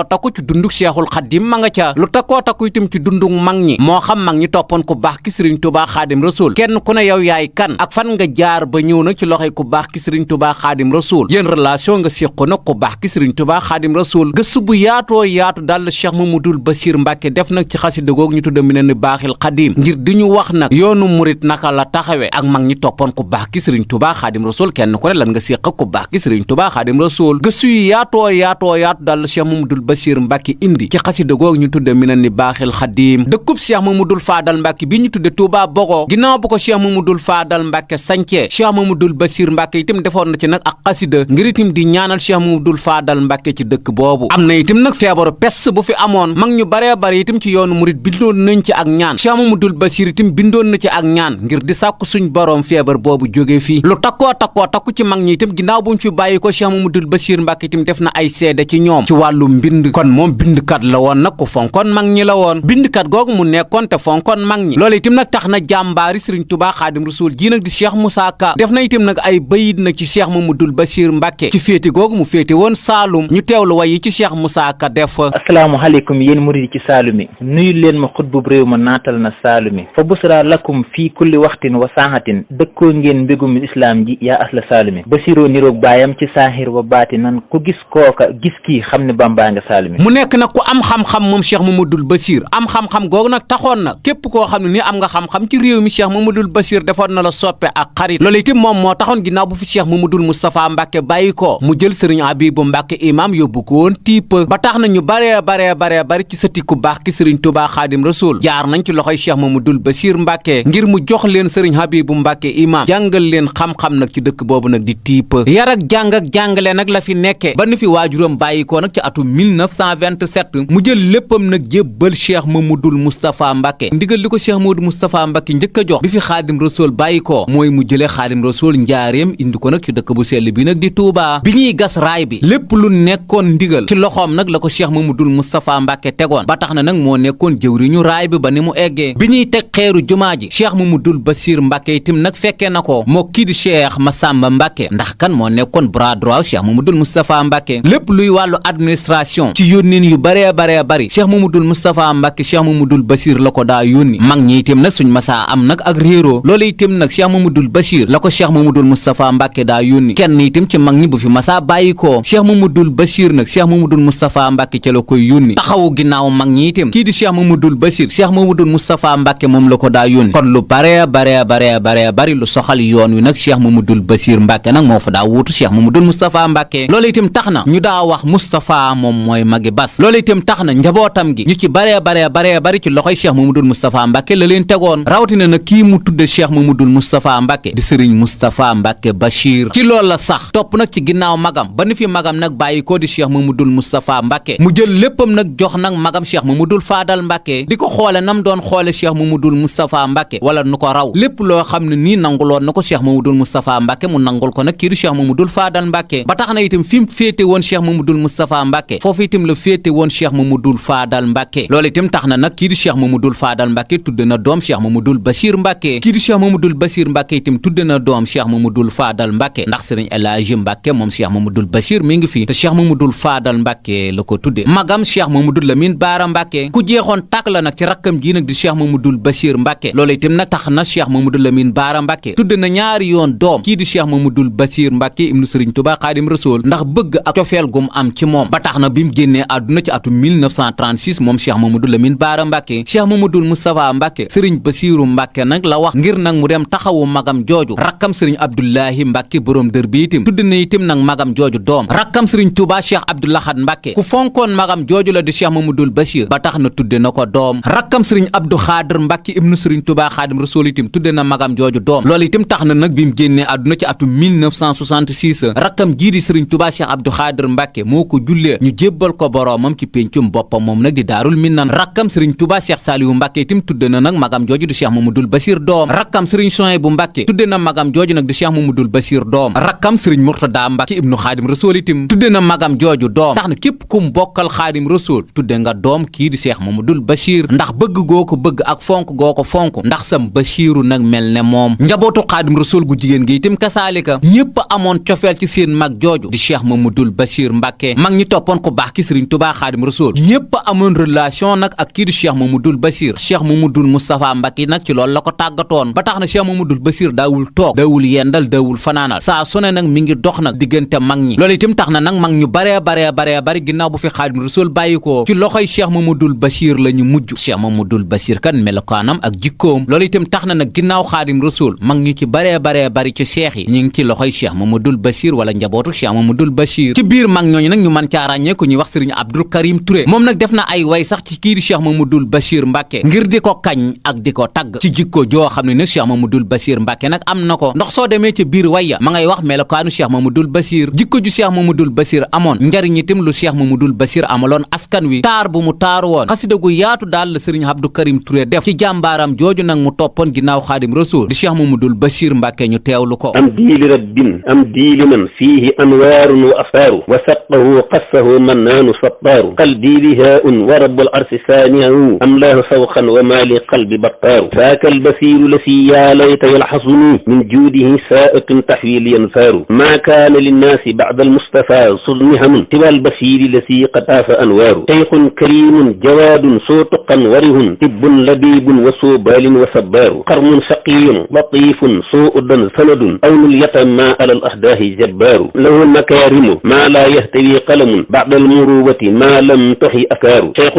takku ci dunduk Cheikhul Xadim ma nga ca lu takkoo takku itam ci dunduk mag ñi moo xam mag ñi toppoon ku baax ki Sëriñ Tuubaa Xaadim Rasuul kenn ku ne yow yaay kan ak fan nga jaar ba ñëw nag ci loxoy ku baax ki Sëriñ Tuubaa Xaadim Rasuul yéen relation nga séqo nag ku baax ki Sëriñ Tuubaa Xaadim Rasuul gëstu bu yaatoo yaatu daal la Cheikh Mamadou Bassir Mbacke def nag ci xasida googu ñu tudde Minan Baaxil Xadim ngir di ñu wax nag yoonu murit naka la taxawee ak mag ñi toppoon ku baax ki Sëriñ Tuubaa Xaadim Rasuul kenn ku ne lan nga séq ku baax ki Sëriñ Tuubaa Xaadim Rasuul gëstu yu yaatoo yaatu daal la Cheikh Mamadou Bassir Mbacke indi ci xasida googu ñu tudde Minan Baaxil Xadim dëkkub Cheikh Mamadou Fadal Mbacke bi ñu tudde Touba Bogo ginnaaw bu ko Cheikh Mamadou Fadal Mbacke sancee Cheikh Mamadou Bassir Mbacke itam defoon na ci nag ak xasida ngir itam di ñaanal Cheikh Mamadou Fadal Mbacke ci dëkk boobu am na itam nag feebaru pest bu fi amoon mag ñu baree bari itam ci yoonu murit bindoon nañ ci ak ñaan Cheikh Mamadou Bassir itam bindoon na ci ak ñaan ngir di sàkku suñ boroom feebar boobu jógee fii lu takku ci mag ñi itam ginnaaw buñ fi bàyyi ko Cheikh Mamadou Bassir Mbacke itam def na ay seede ci ñoom ci wàllu mbind kon moom bindkat la woon nag ku fonkoon mag ñi la woon bindkat googu mu nekkoon te fonkoon mag ñi loolu itam nag nag tax na jàmbaari sëriñ Tuubaa Xaadim Rasuul ji nag di Cheikh Moussa Ka def na itam nag ay bayit nag ci Cheikh Mamadul Bachir Mbàkke ci féete googu mu féete woon Saalum ñu teewlu way yi ci Cheikh Moussa Ka def. asalaamaaleykum yéen murid ci Saalumi nuyu leen ma xutbub réew ma naatal na Saalumi fa busra lakum fii kulli waxtin wa saaxatin dëkkoo ngeen mbégum islaam ji yaa asla Saalumi Basiiroo niroog baayam ci saaxir wa baati nan ku gis kooka gis kii xam ne Bamba nga Saalumi. mu nekk nag ku am xam-xam moom Cheikh Mamadul Bachir am xam-xam googu nag taxoon na képp koo xam ne ni am nga xam-xam ci réew mi Cheikh Mamadul Bachir defoon na la soppe ak xarit loolu itam moom moo taxoon ginnaaw bu fi Cheikh Mamadul Moustapha Mbàkke bàyyi ko mu jël sëriñ Abibu Mbàkke imam yóbbu ko woon tiip ba tax na ñu bari ci sëti ku baax ki sëriñ Tuubaa Xaadim Rasuul jaar nañ ci loxoy Cheikh Mamadul Bachir Mbàkke ngir mu jox leen sëriñ Habibu Mbàkke imam jàngal leen xam-xam nag ci dëkk boobu nag di tiip yar ak jàng ak jàngale nag la fi nekke ba ni fi waajuram bàyyi ko nag ci atum 1927 mu jël léppam nag jébbal Cheikh Mamadul Moustapha Mbàkke ndigal li ko Cheikh Mamadul Moustapha Mbàkke njëkk a jox bi fi Xaadim Rasuul bàyyi ko mooy mu jëlee Xaadim Rasuul njaareem indi ko nag ci dëkk bu sell bi nag di Touba bi ñuy gas raay bi lépp lu nekkoon ndigal ci loxoom nag la ko Cheikh Mamadul Moustapha Mbàkke tegoon ba tax na nag moo nekkoon jëwriñu raay bi ba ni mu eggee bi ñuy teg xeeru jumaa ji Cheikh Mamadul Bachir Mbàkke itam nag fekkee na ko moo kii di Cheikh Massamba Mbàkke ndax kan moo nekkoon bras droit Cheikh Mamadul Moustapha Mbàkke lépp luy wàllu administration ci yónnin yu baree bari Cheikh Mamadul Moustapha Mbàkke Cheikh Mamadul Bachir la ko daa yónni mag ñi itam nag suñ masaa am nag ak réeroo loolu itam nag Cheikh Mamadul Bachir la ko Cheikh Mamadul Moustapha Mbàkke daa yónni kenn itam ci mag ñi bu fi masaa bàyyi ko Cheikh Mamadul Bachir nag Cheikh Mamadul Moustapha Mbàkke ca la koy yónni taxawu ginnaaw mag ñi itam kii di Cheikh Mamadul Bachir Cheikh Mamadul Moustapha Mbàkke moom la ko daa yónni kon lu bari lu soxal yoon wi nag Cheikh Mamadul Bachir Mbàkke nag moo fa daa wuutu Cheikh Mamadul Moustapha Mbàkke loolu itam tax na ñu daa wax Moustapha moom mooy magi bas loolu itam tax na njabootam gi ñu ci bari ci loxoy Cheikh Mamadul Moustapha Mbàkke la leen tegoon rawatina nag kii mu tudde Cheikh Mamadul Moustapha Mbàkke di sëriñ Moustapha Mbàkke Bachir ci loolu la sax topp nag ci ginnaaw magam ba ni fi magam nag bàyyi ko di Cheikh Mamadul Moustapha Mbàkke mu jël léppam nag jox nag magam Cheikh Mamadul Faadal Mbàkke di ko xoole nam doon xoole Cheikh Mamadul Moustapha Mbàkke wala nu ko raw lépp loo xam ne nii nanguloon na ko Cheikh Mamadul Moustapha Mbàkke mu nangul ko nag kii di Cheikh Mamadul Faadal Mbàkke ba tax na itam fi mu féete woon Cheikh Mamadul Moustapha Mbàkke foofu itam la féete woon Cheikh Mamadul Faadal Mbàkke loolu itam tax na nag kii di Cheikh Mamadul Faadal Mbàkke tudde na doom Cheikh Mamadul Bachir Mbàkke kii di Cheikh Mamadul Bachir Mbàkke itam tudde na doom Cheikh Mamadul Faadal Mbàkke ndax sëriñ El Hadji Mbàkke moom Cheikh Mamadul Bachir mi ngi fi te Cheikh Mamadul Faadal Mbàkke la ko tudde magam Cheikh Mamadul Lamin Baara Mbàkke ku jeexoon tàkk la nag ci rakkam ji nag di Cheikh Mamadul Bachir Mbàkke loolu itam nag tax na Cheikh Mamadul Lamin Baara Mbàkke tudde na ñaari yoon doom kii di Cheikh Mamadul Bachir Mbàkke ibnu sëriñ Tuubaa Xaadim Rasuul ndax bëgg ak cofeel gum am ci moom ba tax na bi mu génnee àdduna ci atum 1936 moom Cheikh Mamadul Lamin Baara Mbàkke Cheikh Mamadul Moustapha Mbàkke sëriñ Basiiru Mbàkke nag la wax ngir nag mu dem taxawu magam jooju rakkam sëriñ Abdullahi Mbàkke borom dër bi itam tudde na itam nag magam jooju doom rakkam sëriñ Tuubaa Cheikh Abdou Lahad Mbàkke ku fonkoon magam jooju la di Cheikh Mamadul Bachir ba tax na tudde na ko doom rakkam sëriñ Abdou Xaadir Mbàkke ibnu sëriñ Tuubaa Xaadim Rasuul itam tudde na magam jooju doom loolu itam tax na nag bi mu génnee àdduna ci atum 1966 rakkam jii di sëriñ Tuubaa Cheikh Abdou Xaadir Mbàkke moo ko jullee ñu jébbal ko boroomam ci péncum boppam moom nag di Daarul Minan rakkam sëriñ Tuubaa Cheikh Saaliwu Mbàkke itam tudde na nag magam jooju di Cheikh Mamadul Bachir doom rakkam sëriñ Suhaybu Mbàkke tudde na magam jooju nag di Cheikh Mamadul Bachir doom rakkam sëriñ Murtada Mbàkke ibnu Xaadim Rasuul itam tudde na magam jooju doom tax na képp kum bokkal Xaadim Rasuul tudde nga doom kii di Cheikh Mamadul Bachir ndax bëgg goo ko bëgg ak fonk goo ko fonk ndax sam Bachiru nag mel ne moom njabootu Xaadim Rasuul gu jigéen gi itam kasaalika ñépp amoon cofeel ci seen mag jooju di Cheikh Mamadul Bachir Mbàkke mag ñi toppoon ko baax ki sëriñ Tuubaa Xaadim Rasuul ñépp amoon relation nag ak kii di Cheikh Mamadul Bachir Cheikh Mamadul Moustapha Mbàkke nag ci loolu la ko tàggatoon ba tax na Cheikh Mamadul Bachir daawul toog daawul yendal daawul fanaanal saa su ne nag mi ngi dox nag diggante mag ñi loolu itam tax na nag mag ñu bari ginnaaw bu fi Xaadim Rasuul bàyyi ko ci loxoy Cheikh Mamadul Bachir la ñu mujj Cheikh Mamadul Bachir kan melokaanam ak jikkoom loolu itam tax na nag ginnaaw Xaadim Rasuul mag ñu ci bari ci seex yi ñu ngi ci loxoy Cheikh Mamadul Bachir wala njabootu Cheikh Mamadul Bachir ci biir mag ñooñu nag ñu mën caa ràññee ku ñuy wax sëriñ Abdul Karim Touré moom nag def na ay way sax ci kii di Cheikh Mamadul Bachir Mbàkke ngir di ko kañ ak di ko tagg ci jikko joo xam ne nag Cheikh Mamadul Bachir Mbàkke nag am na ko ndax soo demee ci biir waya ma ngay wax melokaanu Cheikh Mamadul Bachir jikko ju Cheikh Mamadul Bachir amoon njariñ itam lu Cheikh Mamadul Bachir amaloon askan wi taar bu mu taaru woon xasida gu yaatu daal la sëriñ Abdou Karim Touré def ci jàmbaaram jooju nag mu toppoon ginnaaw Xaadim Rasuul di Cheikh Mamadul Bachir Mbàkke ñu teewlu ko am diili rabbin am diili man fiihi anwaarun wa afaaru wa saqahu qassahu mannaanu sattaaru qalbi bihaa'un wa rabbul arsi saani'u am lahu fawqan wa maa li qalbi الستار ذاك البصير الذي يا ليت يلحظني من جوده سائق تحويل ينفار ما كان للناس بعد المصطفى صدمهم سوى البصير الذي قد آف أنوار شيخ كريم جواد صوتقا وره طب لبيب وصوبال وصبار قرن شقي لطيف سوء سند أول اليتامى على الأحداث جبار له المكارم ما لا يهتوي قلم بعد المروة ما لم تحي أكار شيخ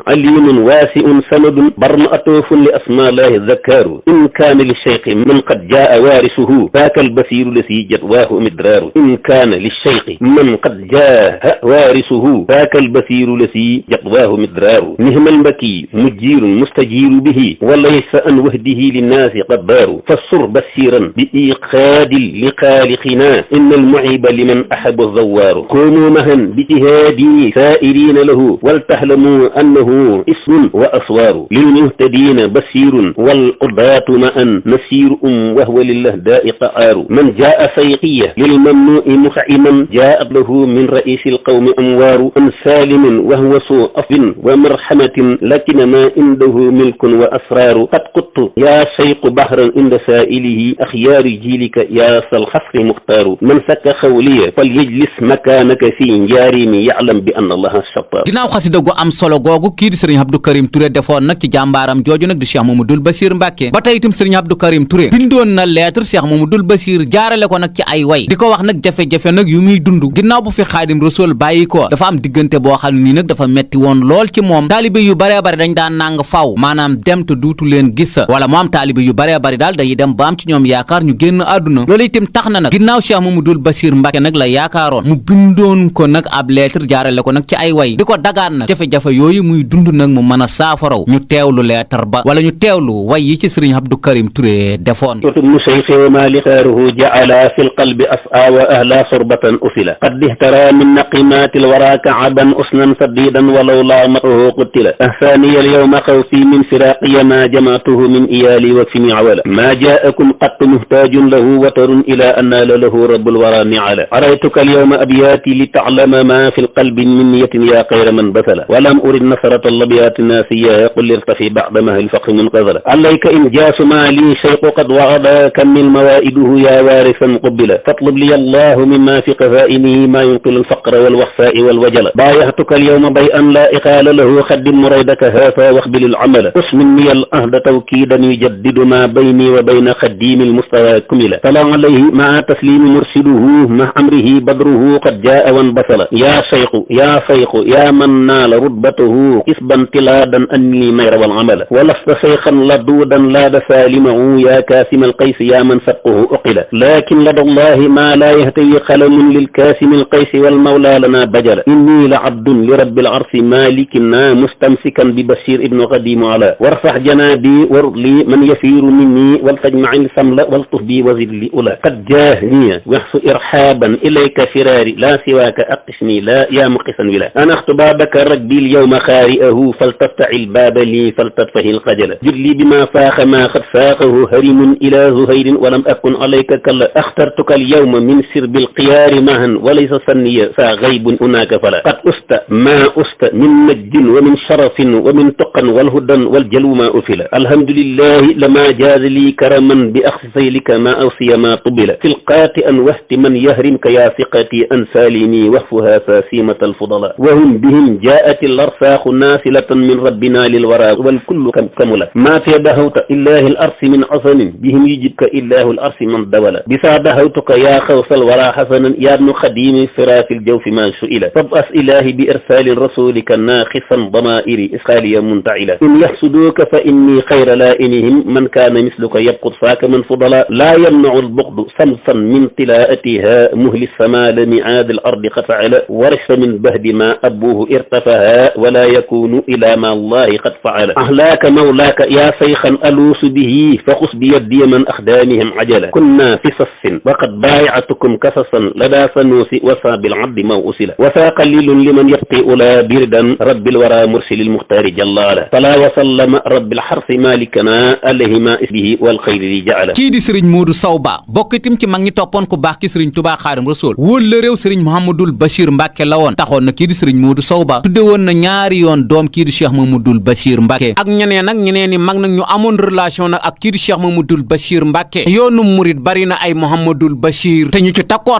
عليم واسع سند برمأتوف لأسماء الله الذكار إن كان للشيخ من قد جاء وارثه ذاك البصير الذي جدواه مدرار إن كان للشيخ من قد جاء وارثه ذاك البصير الذي جدواه مدرار نهم المكي مجير مستجير به وليس أن وهده للناس قدار فالصر بصيرا بإيقاد لخالقنا إن المعيب لمن أحب الزوار كونوا مهن باجتهادي سائرين له ولتعلموا أنه اسم وأسوار للمهتدين بصير والقضاة معا نسير وهو للهداء قعار من جاء سيقية للممنوع مخعما جاءت له من رئيس القوم أموار أن سالم وهو سوء أف ومرحمة لكن ما عنده ملك وأسرار قد قدت يا شيخ بحرا عند سائله أخيار جيلك يا الخصر مختار من سك خولية فليجلس مكانك في جاريم يعلم بأن الله الشطار ginnaaw xasida gu am solo googu kii di sëriñ Abdou Karim Touré defoon nag ci jàmbaaram jooju nag di Cheikh Mamadou Bassir Mbacke ba tey itam sëriñ Abdou Karim Touré bindoon na lettre Cheikh Mamadou Bassir jaarale ko nag ci ay way di ko wax nag jafe-jafe nag yu muy dund ginnaaw bu fi Xaadim Rasul bàyyi ko dafa am diggante boo xam ne nii nag dafa metti woon lool ci moom taalibe yu baree bari dañ daan nang faw maanaam dem te duutu leen gis wala mu am taalibe yu baree bari daal dañuy dem ba am ci ñoom yaakaar ñu génn àdduna loolu itam tax na nag ginnaaw Cheikh Mamadou Bassir Mbacke nag la yaakaaroon mu bindoon ko nag ab lettre jaarale ko nag ci ay way di ko dagaan nag jafe-jafe yooyu muy dund nag mu mën a saafaraw ñu teewlu lettre ba wala ñu teewlu way yi ci sëriñ Abdou Karim Touré defoon ابن شيخ وما لخاره جعل في القلب أسعى وأهلا صربة أفلا قد اهترى من نقمات الورى كعبا أسنا سديدا ولو لامته قتلا أهفاني اليوم خوفي من فراقي ما جمعته من إيالي وفي عولا ما جاءكم قط محتاج له وتر إلى أن نال له رب الورى نعلا أريتك اليوم أبياتي لتعلم ما في القلب من نية يا خير من بثلا ولم أرد نصرة الأبيات الناسية قل ارتفي بعد مه الفقه منقذلا عليك إن جاس مالي شيخ قد وعد كمل موائده يا وارثا قبلا فاطلب لي الله مما في قفائنه ما ينقل الفقر والوخفاء والوجل بايعتك اليوم بيئا لا إقال له خدم مريدك هافا واقبل العمل اسمني الأهد توكيدا يجدد ما بيني وبين خديم المستوى كملا طلع عليه مع تسليم مرسله مع أمره بدره قد جاء وانبسل يا شيخ يا شيخ يا من نال رتبته كسبا تلادا أني مير والعمل ولست شيخا لدودا لا سالمه يا كاسم القيس يا من سبقه أقل لكن لدى الله ما لا يهتوي قلم للكاسم القيس والمولى لنا بجل إني لعبد لرب العرش مالكنا مستمسكا ببشير ابن قديم على وارفع جنابي وارض لي من يسير مني والتجمع السمل والطف بي وزد لي أولى قد جاهني ويحص إرحابا إليك فراري لا سواك أقسني لا يا مقسا ولا أنا اختبابك ربي اليوم خارئه فلتفتح الباب لي فلتطفه الخجل جد لي بما فاخ ما قد فاقه هرم إلى زهير ولم أكن عليك كلا اخترتك اليوم من سرب القيار معا وليس سنية فغيب هناك فلا قد أست ما أست من مجد ومن شرف ومن تقى والهدى والجلو ما أفلا الحمد لله لما جاز لي كرما بأخذ سيلك ما أوصي ما طبلا في القاطئا وهت من يهرمك يا ثقتي أن سالمي وهفها فاسيمة الفضلاء وهم بهم جاءت الأرساخ ناسلة من ربنا للورى والكل كملا ما في دهوت إله الأرس من عصم بهم يجبك إله الأرس من دولا بسا دهوتك يا خوص الورى حسنا يا ابن خديم فراف الجوف ما سئل فابأس إلهي بإرسال رسولك ناخصا ضمائر إسخاليا منتعلا إن يحسدوك فإني خير لائنهم من كان مثلك يبقض فاك من فضلا لا يمنع البغض سمسا من طلاءتها مهل السماء لمعاد الأرض قد فعل ورث من بهد ما أبوه ارتفها ولا يكون إلى ما الله قد فعل أهلاك مولاك يا شيخا ألوس به فخص بيدي من أخدامهم عجلا كنا في صف وقد بايعتكم كسسا لدى فنوس وفى بالعبد موؤسلا وفى قليل لمن يبقي أولى بردا رب الورى مرسل المختار جلالا فلا وسلم رب الحرف مالكنا عليه ما اسمه والخير li jaala kii di sëriñ Modou Sow Ba bokk itam ci mag ñi toppoon ku baax ki sëriñ Touba Xaadim Rasul wóol la réew sëriñ Mouhamadoul Bachir Mbacke la woon na kii di sëriñ Modou Sow Ba tudde woon na ñaari yoon doom kii di Cheikh Mamadou Bachir Mbacke ak ñeneen ñeneen ni mag nag ñu amoon relation nag ak kii di Cheikh Mamadou Bachir Mbacke yoonu murit bari na ay Mouhamadoul Bachir te ñu ci takkoo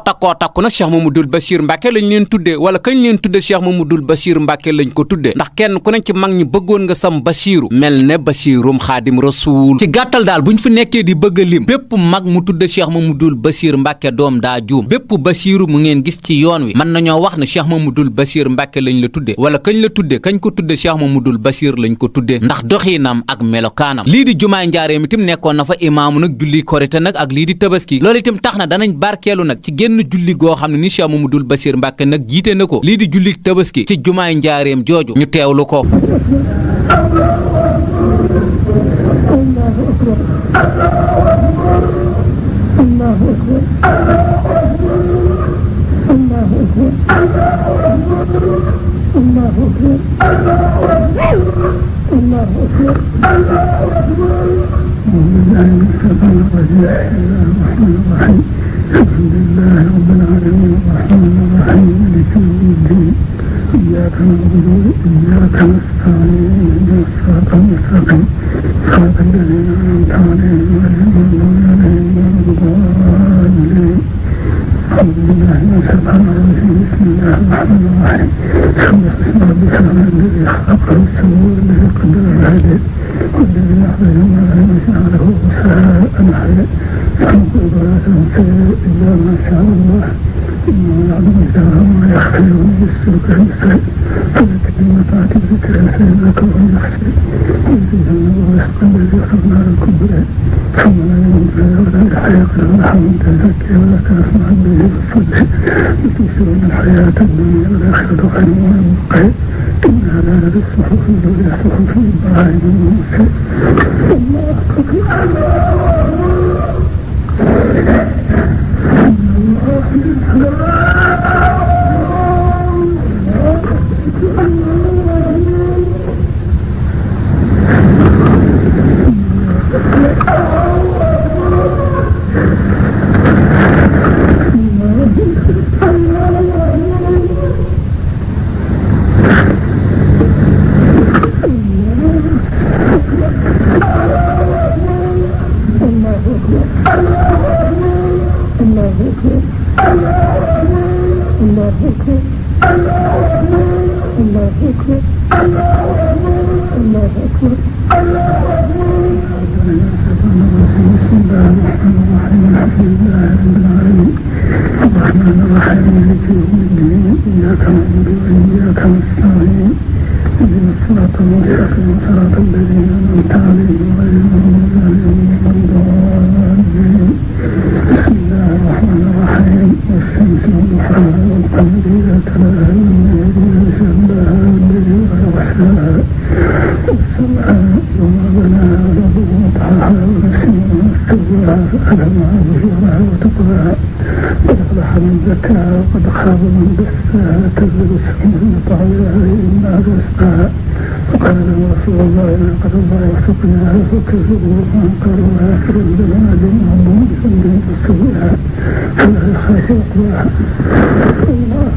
nag Cheikh Mamadou Bachir Mbacke lañ leen tudde wala kañ leen tudde Cheikh Mamadou Bachir Mbacke lañ ko tudde ndax kenn ku ne ci mag ñi bëggoon nga sam Bachiru mel ne Bachirum Xaadim Rasuul ci gàttal daal buñ fi nekkee di bëgg a lim bépp mag mu tudde Cheikh Mamadou Bachir Mbacke doom daa juum bépp Bachiru mu ngeen gis ci yoon wi mën nañoo wax ne Cheikh Mamadou Bachir Mbacke lañ la tudde wala kañ la tudde kañ ko tudde Cheikh Mamadou Bachir lañ ko tudde ndax doxiinam ak melokaanam lii di jumaay njaareem itam nekkoon na fa imaamu nag julli korite nag ak lii di tabaski loolu itam tax na danañ barkeelu nag ci génn julli goo xam ne ni Cheikh Mamadou Bachir Mbacke nag jiite na ko lii di julli tabaski ci jumaay njaareem jooju ñu teewlu ko إياك نعبد وإياك نستعين اهدنا الصراط المستقيم صراط الذين أنعمت عليهم غير المغضوب عليهم ولا الضالين أعوذ بالله من الشيطان الرجيم بسم الله الرحمن الرحيم سبح اسم ربك الأعلى الذي خلق فسوى والذي قدر فهدى والذي أخرج المرعى فجعله غثاء نحوا سنقرئك ولا تنسى إلا ما شاء الله إنه يعلم الجهر وما يخفي ويسرك المثال فذكر بما تعطي ذكر فإنك وهو يخشى ويجزيهم ورزقا الذي يصنع الكبرى ثم لا يموت فيها ولا يحيى ولا حول تزكي ولا تسمع به بالصدق وتؤثرون الحياة الدنيا والآخرة خير وأبقى إن هذا لفي الصحف الأولى صحف إبراهيم وموسى الله الرحمن الرحيم مالك يوم الدين إياك نعبد وإياك نستعين اهدنا الصراط المستقيم صراط الذين أنعمت عليهم غير المغضوب عليهم ولا الضالين بسم الله الرحمن الرحيم والشمس وضحاها والقمر إذا تلاها والليل إذا جلاها والليل إذا يغشاها والسماء وما بناها والأرض وضحاها ونفس وما سواها فألهمها فجورها وتقواها قد أفلح من زكاها وقد خاب من دساها كذب السماء بطغواها إنا رزقها وقال رسول الله ناقة الله وسقناها فكذبوا فانكروها فردنا جمعهم بذنبهم فسواها فلا يخاف عقباها الله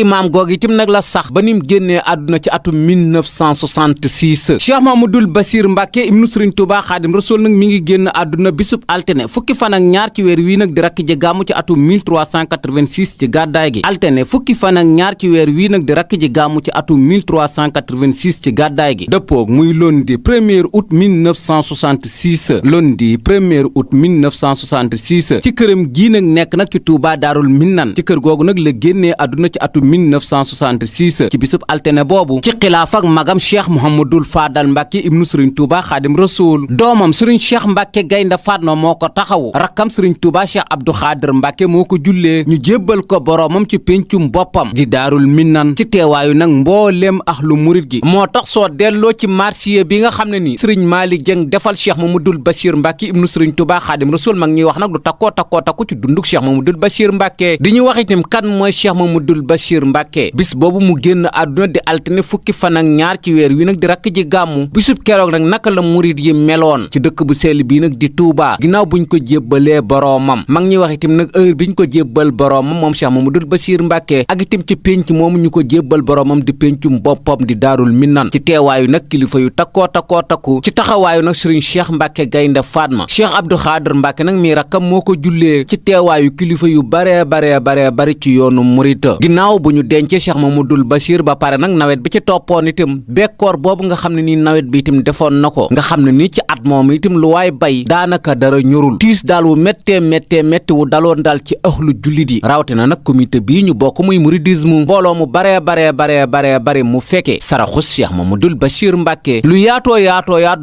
imaam googu itam nag la sax ba nim génnee àdduna ci atum 1966 Cheikh Mamadou Bachir Mbacke ibnu Serigne Touba Xaadim Rasul nag mi ngi génn àdduna bisub altine fukki fan ak ñaar ci weer wii nag di rakk ji gàmmu ci atum 1386 ci gàddaay gi altine fukki fan ak ñaar ci weer wii nag di rakk ji gàmmu ci atum 1386 ci gàddaay gi dëppoog muy lundi 1er août 1966 lundi 1er août 1966 ci këram gii nag nekk nag ci Touba Daarul Minnan ci kër googu nag la génnee àdduna ci atum 1966 ci bisub altine boobu ci xilaaf ak magam cheikh Mouhamadul Fadal Mbàkke ibnu sëriñ Touba Xaadim Rasul doomam sëriñ cheikh Mbàkke Gaynde Fatma moo ko taxawu rakkam sëriñ Touba cheikh Abdou Xaadir Mbàkke moo ko jullee ñu jébbal ko boroomam ci péncum boppam di daarul minnan ci teewaayu nag mbooleem ahlu murit gi moo tax soo delloo ci marsiya bi nga xam ne ni sëriñ Malick Dieng defal cheikh Mamadul Bachir Mbàkke ibnu sëriñ Touba Xaadim Rasul mag ñuy wax nag du takkoo takku ci dunduk cheikh Mamadul Bachir Mbàkke di ñu wax itam kan mooy cheikh Mamadul Bachir Mbàkke bis boobu mu génn àdduna di altine fukki fan ak ñaar ci weer wi nag di rakk ji gàmmu bisub keroog nag naka la murit yi meloon ci dëkk bu sell bii nag di Touba ginnaaw buñ ko jébbalee boroomam mag ñuy wax itam nag heure biñ ko jébbal boroomam moom cheikh Mamadul Bachir Mbàkke ak itam ci pénc moomu ñu ko jébbal boroomam di péncum boppam di daarul minnan ci teewaayu nag kilifa yu takkoo takku ci taxawaayu nag sëriñ cheikh Mbàkke Gaynde Fatma cheikh Abdou Xaadir Mbàkke nag mi rakkam moo ko jullee ci teewaayu kilifa yu bari ci yoonu murita ginnaaw bu ñu dencee cheikh Mamadul Bachir ba pare nag nawet bi ci toppoon itam bekkoor boobu nga xam ne nii nawet bi itam defoon na ko nga xam ne nii ci at moom itam lu waay bay daanaka dara ñorul tiis daal wu méttee métti wu daloon daal ci ahlu jullit yi rawatina nag comité bii ñu bokk muy muridisme mbooloo mu bari mu fekkee saraxus cheikh Mamadul Bachir Mbàkke lu yaatoo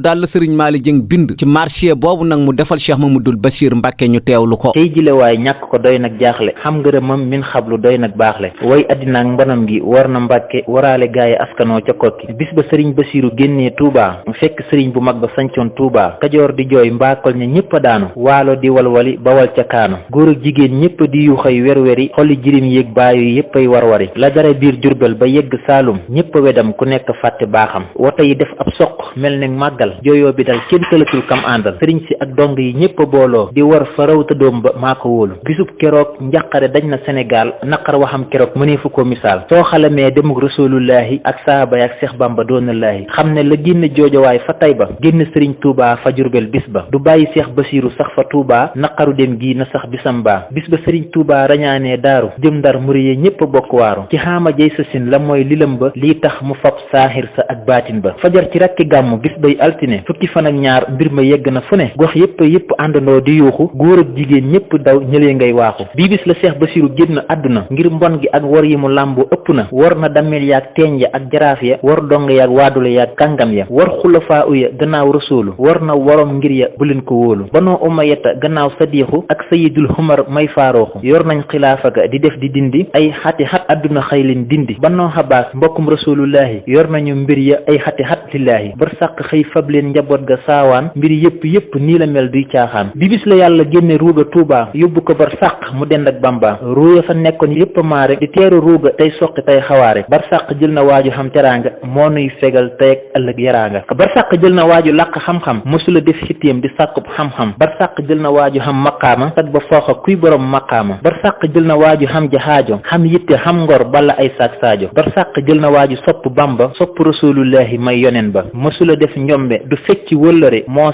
daal la sëriñ Malick Dieng bind ci marché boobu nag mu defal cheikh Mamadul Bachir Mbàkke ñu teewlu ko tey jile waay ñàkk ko doy nag jaaxle xam ngërëmam min xablu doy nag baaxle way addinaak mbanam gi war na Mbàkke waraale gaayi askanoo ca kokki bis ba sëriñ Basiiru génnee Touba fekk sëriñ bu mag ba sancoon Touba Kajoor di jooy mbaakol ña ñëpp a daanu waalo di walwali bawal ca kaanu góor ak jigéen ñëpp di yuxay werweri xoli jirim yéeg baayu yépp ay warwari la dara biir Jurbel ba yegg Saalum ñëpp a wedam ku nekk fàtte baaxam woto yi def ab soq mel ne màggal jooyoo bi dal kenn tëlatul kam àndal sëriñ si ak dong yi ñëpp a booloo di war fa raw ta doom ba maa ko wóolu bisub keroog njàqare dañ na Sénégal naqar waxam keroog mëneefu ko misaal soo xalamee demuk rasulullahi ak saaba ak Seex Bamba doonallaahi xam ne la génn joojowaay fa Tayba génn sëriñ Touba fa Jurbel bis ba du bàyyi Seex Basiiru sax fa Touba naqaru dem gi na sax bisam baa bis ba sëriñ Touba rañaanee daaru jëm Ndar muriye ñëpp a bokk waaru ci xaama jay sasin la mooy lilam ba lii tax mu fab saaxir sa ak baatin ba fajar ci rakki gàmmu bis bay altine fukki fan ak ñaar mbir ma yegg na fu ne gox yépp àndandoo di yuuxu góor ak jigéen ñëpp daw ñëlee ngay waaxu bii bis la Seex Basiiru génn àdduna ngir mbon gi ak wor yi mu làmbu ëpp na war na dammel yaag teeñ ya ak jaraaf ya war dong yaag waadula yaag kàngam ya war xulafaa uya gannaaw rasuulu war na worom ngir ya bu leen ko wóolu banoo umayata gannaaw sadiixu ak sayidul xumar may faarooxu yor nañ xilaafa ga di def di dindi ay xati xat àdduna xëy leen dindi banoo xabaas mbokkum rasulullahi yor nañu mbir ya ay xati xat lillaahi bar sàq xëy fab leen njaboot ga saawaan mbir yépp nii la mel duy caaxaan bi bis la yàlla génne ruuga Tuuba yóbbu ko bar sàq mu dend ak Bamba ruuya fa nekkoon yépp maare di teeru ruuga tey soqi tey xawaare bar sàq jël na waaju xam teraanga moo nuy fegal tey ak ëllëg yaraanga bar sàq jël na waaju làq xam-xam mosula def xittéem di sàkkub xam-xam bar sàq jël na waaju xam maqaama sag ba fooxa kuy borom maqaama bar sàq jël na waaju xam jahaajo xam yitte xam ngor bala ay saak saajo bar sàq jël na waaju sopp Bamba sopp rasulullahi may yonen ba mosula def njombe du fecci wëllëre moo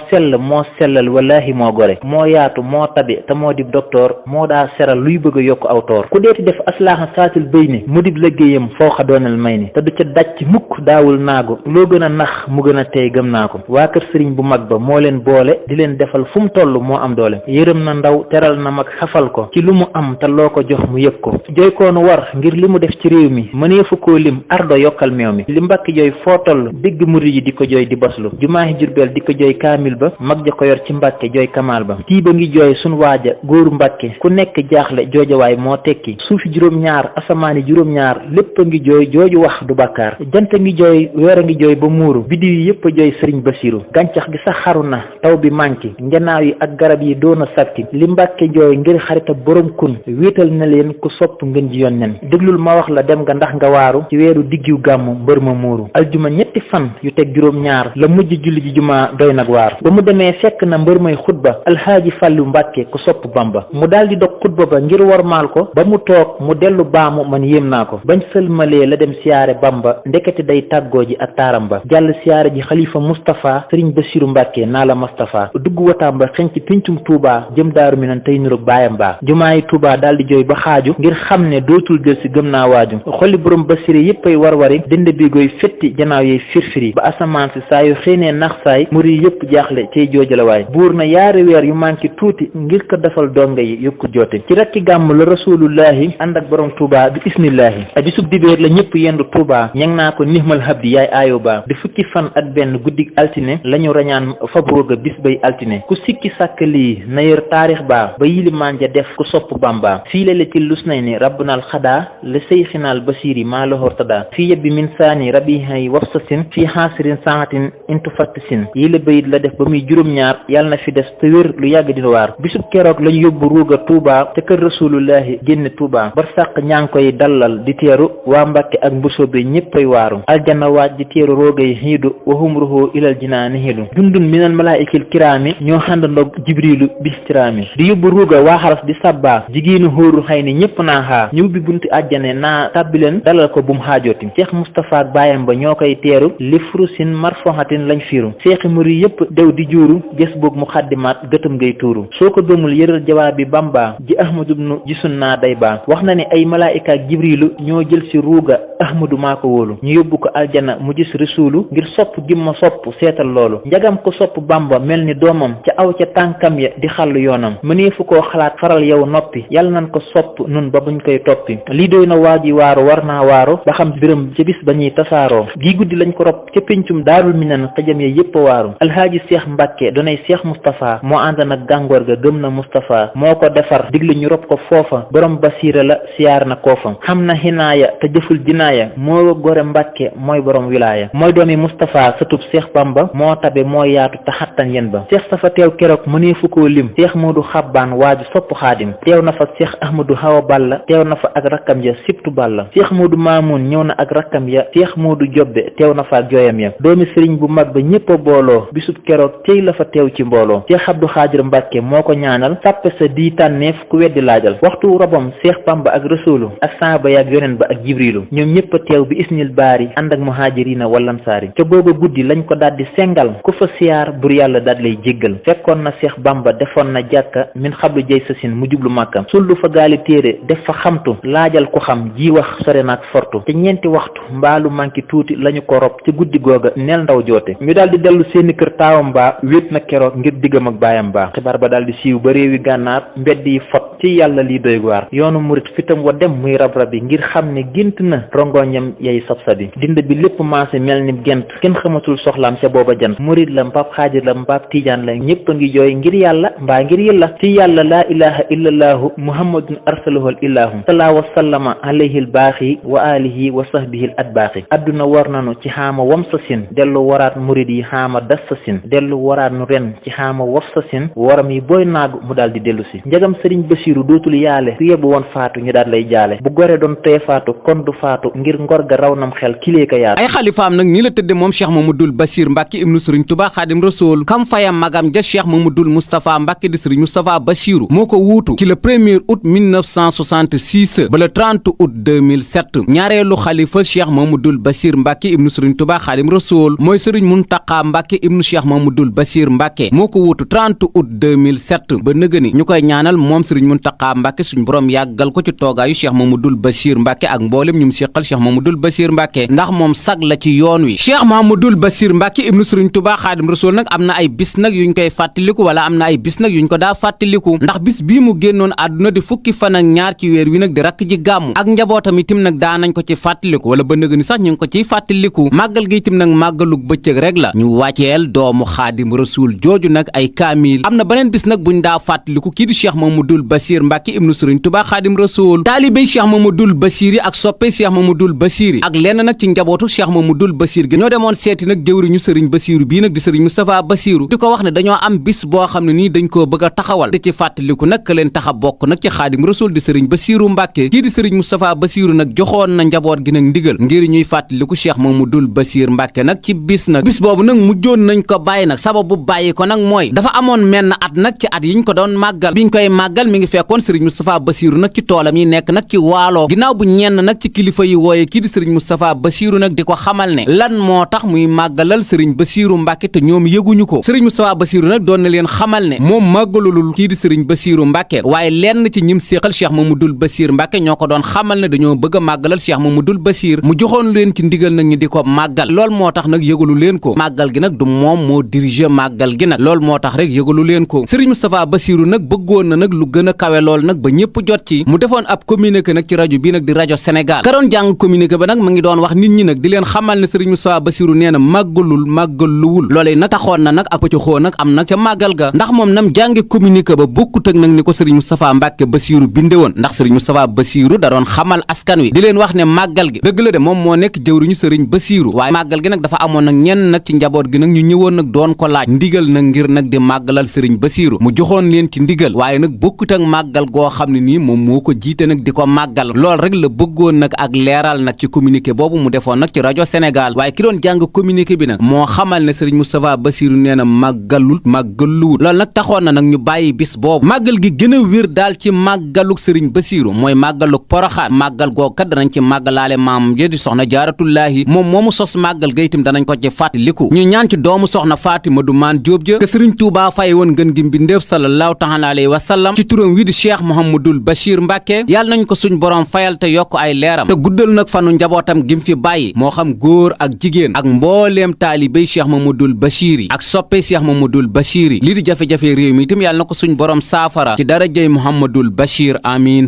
sellal wallahi moo gore moo yaatu moo tabe te moo dib docteur moo daa seral luy bëgg a yokk aw toor ku deeti def aslaaxa saatil bëy ni mu dib liggéeyam fooxa doonal may ni te du ca dàcc mukk daawul naagu loo gën a nax mu gën a tey gëm naa ko waa kër sëriñ bu mag ba moo leen boole di leen defal fu mu toll moo am doole yërëm na ndaw teral na mag xafal ko ci lu mu am te loo ko jox mu yëg ko jooy koonu war ngir li mu def ci réew mi mëneefu koo lim ardo yokkal meew mi li mbakki jooy foo toll dégg murid yi di ko jooy di baslu jumaahi Jurbel di ko jooy kaamil ba mag ja ko yor ci mbàkke jooy kamaal ba kii ba ngi jooy sun waaja góoru mbàkke ku nekk jaaxle joojawaay moo tekki suufi juróom-ñaar asamaani juróom-ñaar lépp a ngi jooy jooju wax du bàkkaar jant ngi jooy weer a ngi jooy ba muuru biddiw yi yépp a jooy sëriñ Basiiru gàncax gi sax xaru na taw bi manki njanaaw yi ak garab yi doona sakki li mbàkke jooy ngir xarita borom kun wéetal na leen ku sopp ngeen ji yoon nen déglul ma wax la dem nga ndax nga waaru ci weeru diggiw gàmmu mbër ma muuru aljuma ñetti fan yu teg juróom-ñaar la mujj julli ji jumaa doy nag waar ba mu demee fekk na mbër may xutba alxaaji Fàllu Mbàkke ku sopp Bamba mu daldi dog xutba ba ngir wormaal ko ba mu toog mu dellu baamu man yéem naa ko bañ sëlmalee la dem siyaare Bamba ndekete day tàggoo ji ak taaram ba jàll siyaare ji xalifa Mustapha sëriñ Basiiru Mbàkke naa la Mustapha dugg wataam ba xeñ ci pincum Tuuba jëm Daaru Minan tey nurug baayam baa jumaayi Tuuba daldi jooy ba xaaju ngir xam ne dootul del si gëm naa waaju xolli borom Basiire yépp ay warwari dënd bi goy fetti janaaw yey firfiri ba asamaan si saa yu xëynee nax saay muri yépp jaaxle cay joojalawaay buur na yaari weer yu manqué tuuti ngir ko defal donga yi yokku joote ci rakki gàmm la rasulullahi ànd ak borom Tuuba bi isnillahi bisub dibéer la ñëpp yendu Tuuba ñang naa ko nihmal habdi yaay aayo ba di fukki fan ak benn guddig altine lañu rañaan fabroga bis bay altine ku sikki sàkk lii na yër taarix ba yilimaan ja def ku sopp Bamba fii laylatil lusnayni rabbunal xadaa la seyxinaal basiiri maa la hortada fii yebbi min saani rabihay wafsasin fii xaasirin saatin intu fattisin yi la bayit la def ba muy juróom-ñaar yàlla na fi des te wér lu yàgg dina waar bisub keroog lañu yóbbu ruuga Tuuba te kër rasulullahi génne Tuuba bar sàq ñaa ngi koy dallal di teeru waa Mbàkke ak mbusoobe ñéppay waaru aljanna waaj di teeru roogay xiidu wahum ruhoo ilal jinaani xiidu jundun minal malaa'ikil kiraami ñoo xàndandoog jibrilu bistiraami di yóbbu ruuga waa xaras di sabbaa jigéenu xóoru xay ni ñépp naa xaa ñu ubbi bunti àjjane naa tàbbileen dalal ko bum xaajooti Cheikh Moustapha ak baayam ba ñoo koy teeru li furusin marfoxatin lañ fiiru seexi muri yépp dew di juuru gës boog mu xaddimaat gëtëm ngay tuuru soo ko gëmul yëral jawaab bi Bamba ji Ahmadu bnu gisun naa day baa wax na ne ay malaayika ak jibrilu ñoo jël si ruuga Ahmadu maa ko wóolu ñu yóbbu ko aljana mu gis rasuulu ngir sopp gi ma sopp seetal loolu njagam ko sopp Bamba mel ni doomam ca aw ca tànkam ya di xàll yoonam mëneefu koo xalaat faral yow noppi yàlla nan ko sopp nun ba buñ koy toppi lii doy na waaji waaru war naa waaru ba xam biram ca bis ba ñuy tasaaroo gii guddi lañ ko rob ca péncum daarul minan xajam ya yépp a waaru alhaaji Cheikh Mbàkke donay Cheikh Moustapha moo ànd nag gàngoor ga gëm na Moustapha moo ko defar digle ñu rob ko foofa borom basiira la siyaar na koofa xam na xinaaya te jëful dinaaya moo gore Mbàkke mooy borom wilaaya mooy doomi Moustapha sëtub Cheikh Bamba moo tabe moo yaatu te xattan yen ba Cheikh safa teew keroog mëneefu koo lim Cheikh Moodu Xabbaan waaju sopp xaadim teew na fa Cheikh Ahmadou Hawa Balla teew na fa ak rakkam ya sibtu Balla Cheikh Moodu Maamun ñëw na ak rakkam ya Cheikh Moodu Jobbe teew na fa ak jooyam ya doomi sëriñ bu mag ba ñépp a booloo bisub keroog tey la fa teew ci mbooloo Cheikh Abdou Xaadir Mbàkke moo ko ñaanal sàppe sa di tànneef ku weddi laajal waxtu robam Cheikh Bamba ak Rasuulu ak saaba ya ak yoneen ba ak Jibrilu ñoom ñépp a teew bi isnil baari ànd ak muhaajiriina wallansaari ca booba guddi lañ ko daldi sengal ku fa siyaar bur yàlla daal lay jéggal fekkoon na Cheikh Bamba defoon na jàkka min xablu jay sasin mu jublu màkkam sullu fa gaali téere def fa xamtu laajal ku xam ji wax sore naak fortu te ñeenti waxtu mbaalu manki tuuti lañu ko rob ci guddi googa neel ndaw joote ñu daal di dellu seeni kër taawam baa wéet na keroog ngir diggam ak baayam baa xibaar ba daal di siiw ba réewi gànnaar mbedd yi fot ci yàlla lii doy waar yoonu murit fitam wa dem muy rab-rabi ngir xam ne gént na rongoñam yay sab-sabi dind bi lépp maase mel ni gent kenn xamatul soxlaam ca booba jant murit la mbaab xaadir la mbaab tiijaan la ñépp a ngi jooy ngir yàlla mbaa ngir yàlla ci yàlla laa ilaha illallahu muhammadun arsaluhul illahu salaa wa sallama alayhi al baaxi wa alihi wa sahbihi al atbaaxi adduna war nanu ci xaama wam sa sin dellu waraat murit yi xaama das sa sin dellu waraat nu ren ci xaama waf sa sin waram yi booy naagu mu daal di dellu si njagam sëriñ Basiiru dootul yaale ku yebbu woon faatu ñu daal lay jaale bu gore doon tee faatu kon du faatu ngir ngor ga raw nam xel kilee ka yaatu ay xalifaam nag nii la tëdde moom Cheikh Mamadul Basiir Mbàkke ibnu Sëriñ Tuubaa Xaadim Rasuul kam fayam magam ja Cheikh Mamadul Moustapha Mbàkke di Sëriñ Moustapha Basiiru moo ko wuutu ci le 1er août 1966 ba le 30 août 2007 ñaareelu xalifa Cheikh Mamadul Basiir Mbàkke ibnu Sëriñ Tuubaa Xaadim Rasuul mooy Sëriñ Muntaqa Mbàkke ibnu Cheikh Mamadul Basiir Mbàkke moo ko wuutu 30 août 2007 ba nëgëni ñu koy ñaanal moom Sëriñ Muntaqa Mbàkke suñ borom yàggal ko ci toogaayu Cheikh Mamadul Basiir Mbàkke ak mboolem ñu mu séqal Cheikh Mamadul Basiir Mbàkke ndax moom sag la ci yoon wi Cheikh Mamadul Basiir Mbàkke ibnu Sëriñ Tuubaa Xaadim Rasuul nag am na ay bis nag yuñ koy fàttaliku wala am na ay bis nag yuñ ko daa fàttaliku ndax bis bii mu génnoon àdduna di fukki fan ak ñaar ci weer wi nag di rakk ji gàmmu ak njabootam itam nag daa nañ ko ci fàttaliku wala ba nëg ni sax ñu ngi ko ciy fàttaliku màggal gi itam nag màggalug bëccëg rek la ñu wàcceel doomu Xaadim Rasuul jooju nag ay kaamil am na beneen bis nag buñ daa fàttaliku kii di Cheikh Mamadul Basiir Mbàkke ibnu Sëriñ Tuubaa Xaadim Rasuul taalibey Cheikh Mamadul Basiir yi ak soppe Cheikh Mamadul Basiir yi ak lenn nag ci njabootu Cheikh Mamadul Basiir gi ñoo demoon seeti nag jëwriñu Sëriñ Basiiru bii nag di Sëriñ Moustapha Basiiru di ko wax ne dañoo am bis boo xam ne nii dañ koo bëgg a taxawal di ci fàttaliku nag ka leen tax a bokk nag ci Xaadim Rasuul di Sëriñ Basiiru Mbàkke kii di Sëriñ Moustapha Basiiru nag joxoon na njaboot gi nag ndigal ngir ñuy fàttaliku Cheikh Mamadul Basiir Mbàkke nag ci bis boobu nag mujjoon nañ ko bàyyi nag sababu bàyyi ko nag mooy dafa amoon menn at nag ci at yiñ ko doon màggal biñ koy màggal mi ngi fekkoon Sëriñ Moustapha Basiiru nag ci toolam yi nekk nag ci waaloo ginnaaw bu ñenn nag ci kilifa yi wooye kii di Sëriñ Moustapha Basiiru nag di ko xamal ne lan moo tax muy màggalal Sëriñ Basiiru Mbàkke te ñoom yëguñu ko Sëriñ Moustapha Basiiru nag doon na leen xamal ne moom màggalulul kii di Sëriñ Basiiru Mbàkke waaye lenn ci ñim séqal Cheikh Mamadul Basiir Mbàkke ñoo ko doon xamal ne dañoo bëgg a màggalal Cheikh Mamadul Basiir mu joxoon leen ci ndigal nag ñi di ko màggal lool moo tax nag yëgalu leen ko màggal gi nag du moom moo diriger màggal gi nag lool moo tax rek yëgalu leen ko Sëriñ Moustapha Basiiru nag bëggoon na nag lu gën a kawe lool nag ba ñëpp jot ci mu defoon ab communiqué nag ci rajo bi nag di rajo Sénégal ka doon jàng communiqué ba nag mu ngi doon wax nit ñi nag di leen xamal ne Serigne Moustapha Bassirou nee na màggaluwul loolee nag taxoon na nag ak pëccaxoo nag am nag ca màggal ga ndax moom nam jànge communiqué ba bokkut ak nag ni ko Serigne Moustapha Mbacke Bassirou binde woon ndax Serigne Moustapha Bassirou da doon xamal askan wi di leen wax ne màggal gi dëgg la de moom moo nekk jëwriñu Serigne Bassirou waaye màggal gi nag dafa amoon nag ñenn nag ci njaboot gi nag ñu ñëwoon nag doon ko laaj ndigal nag ngir nag di màggalal Serigne Bassirou mu joxoon leen ci ndigal waaye nag bokkut ak màggal goo xam ne nii moom moo ko jiite nag di ko màggal lool rek la bëggoon nag ak leeral nag ci communiqué boobu mu defoon nag ci rajo Sénégal waaye ki doon jàng communiqué bi nag moo xamal ne Serigne Moustapha Bassirou nee na màggaluwul loolu nag taxoon na nag ñu bàyyi bis boobu màggal gi gën a wér daal ci màggaluk Serigne Bassirou mooy màggaluk Poroxaan màggal googu kat danañ ci màggalaale maam ja di soxna Jaaratullaahi moom moomu sos màggal ga itam danañ ko ci fàttaliku ñu ñaan ci doomu soxna Fatima du maan Jóob ja ke Serigne Touba fay woon ngën gi mbindéef sallallahu taala alayhi wa sallam ci turam wi di Cheikh Mouhamadoul Bachir Mbacke yàlla nañ ko suñ borom fayal te yokk ay leeram te guddal nag fanu njabootam gim fi bàyyi moo xam góor ak jigéen ak mbooleem taalibey Cheikh Mouhamadoul Bachir yi ak soppe Cheikh Mouhamadoul Bachir yi lii di jafe-jafe réew mi itam yàlla na ko suñ borom saafara ci darajey Mouhamadoul Bachir amiin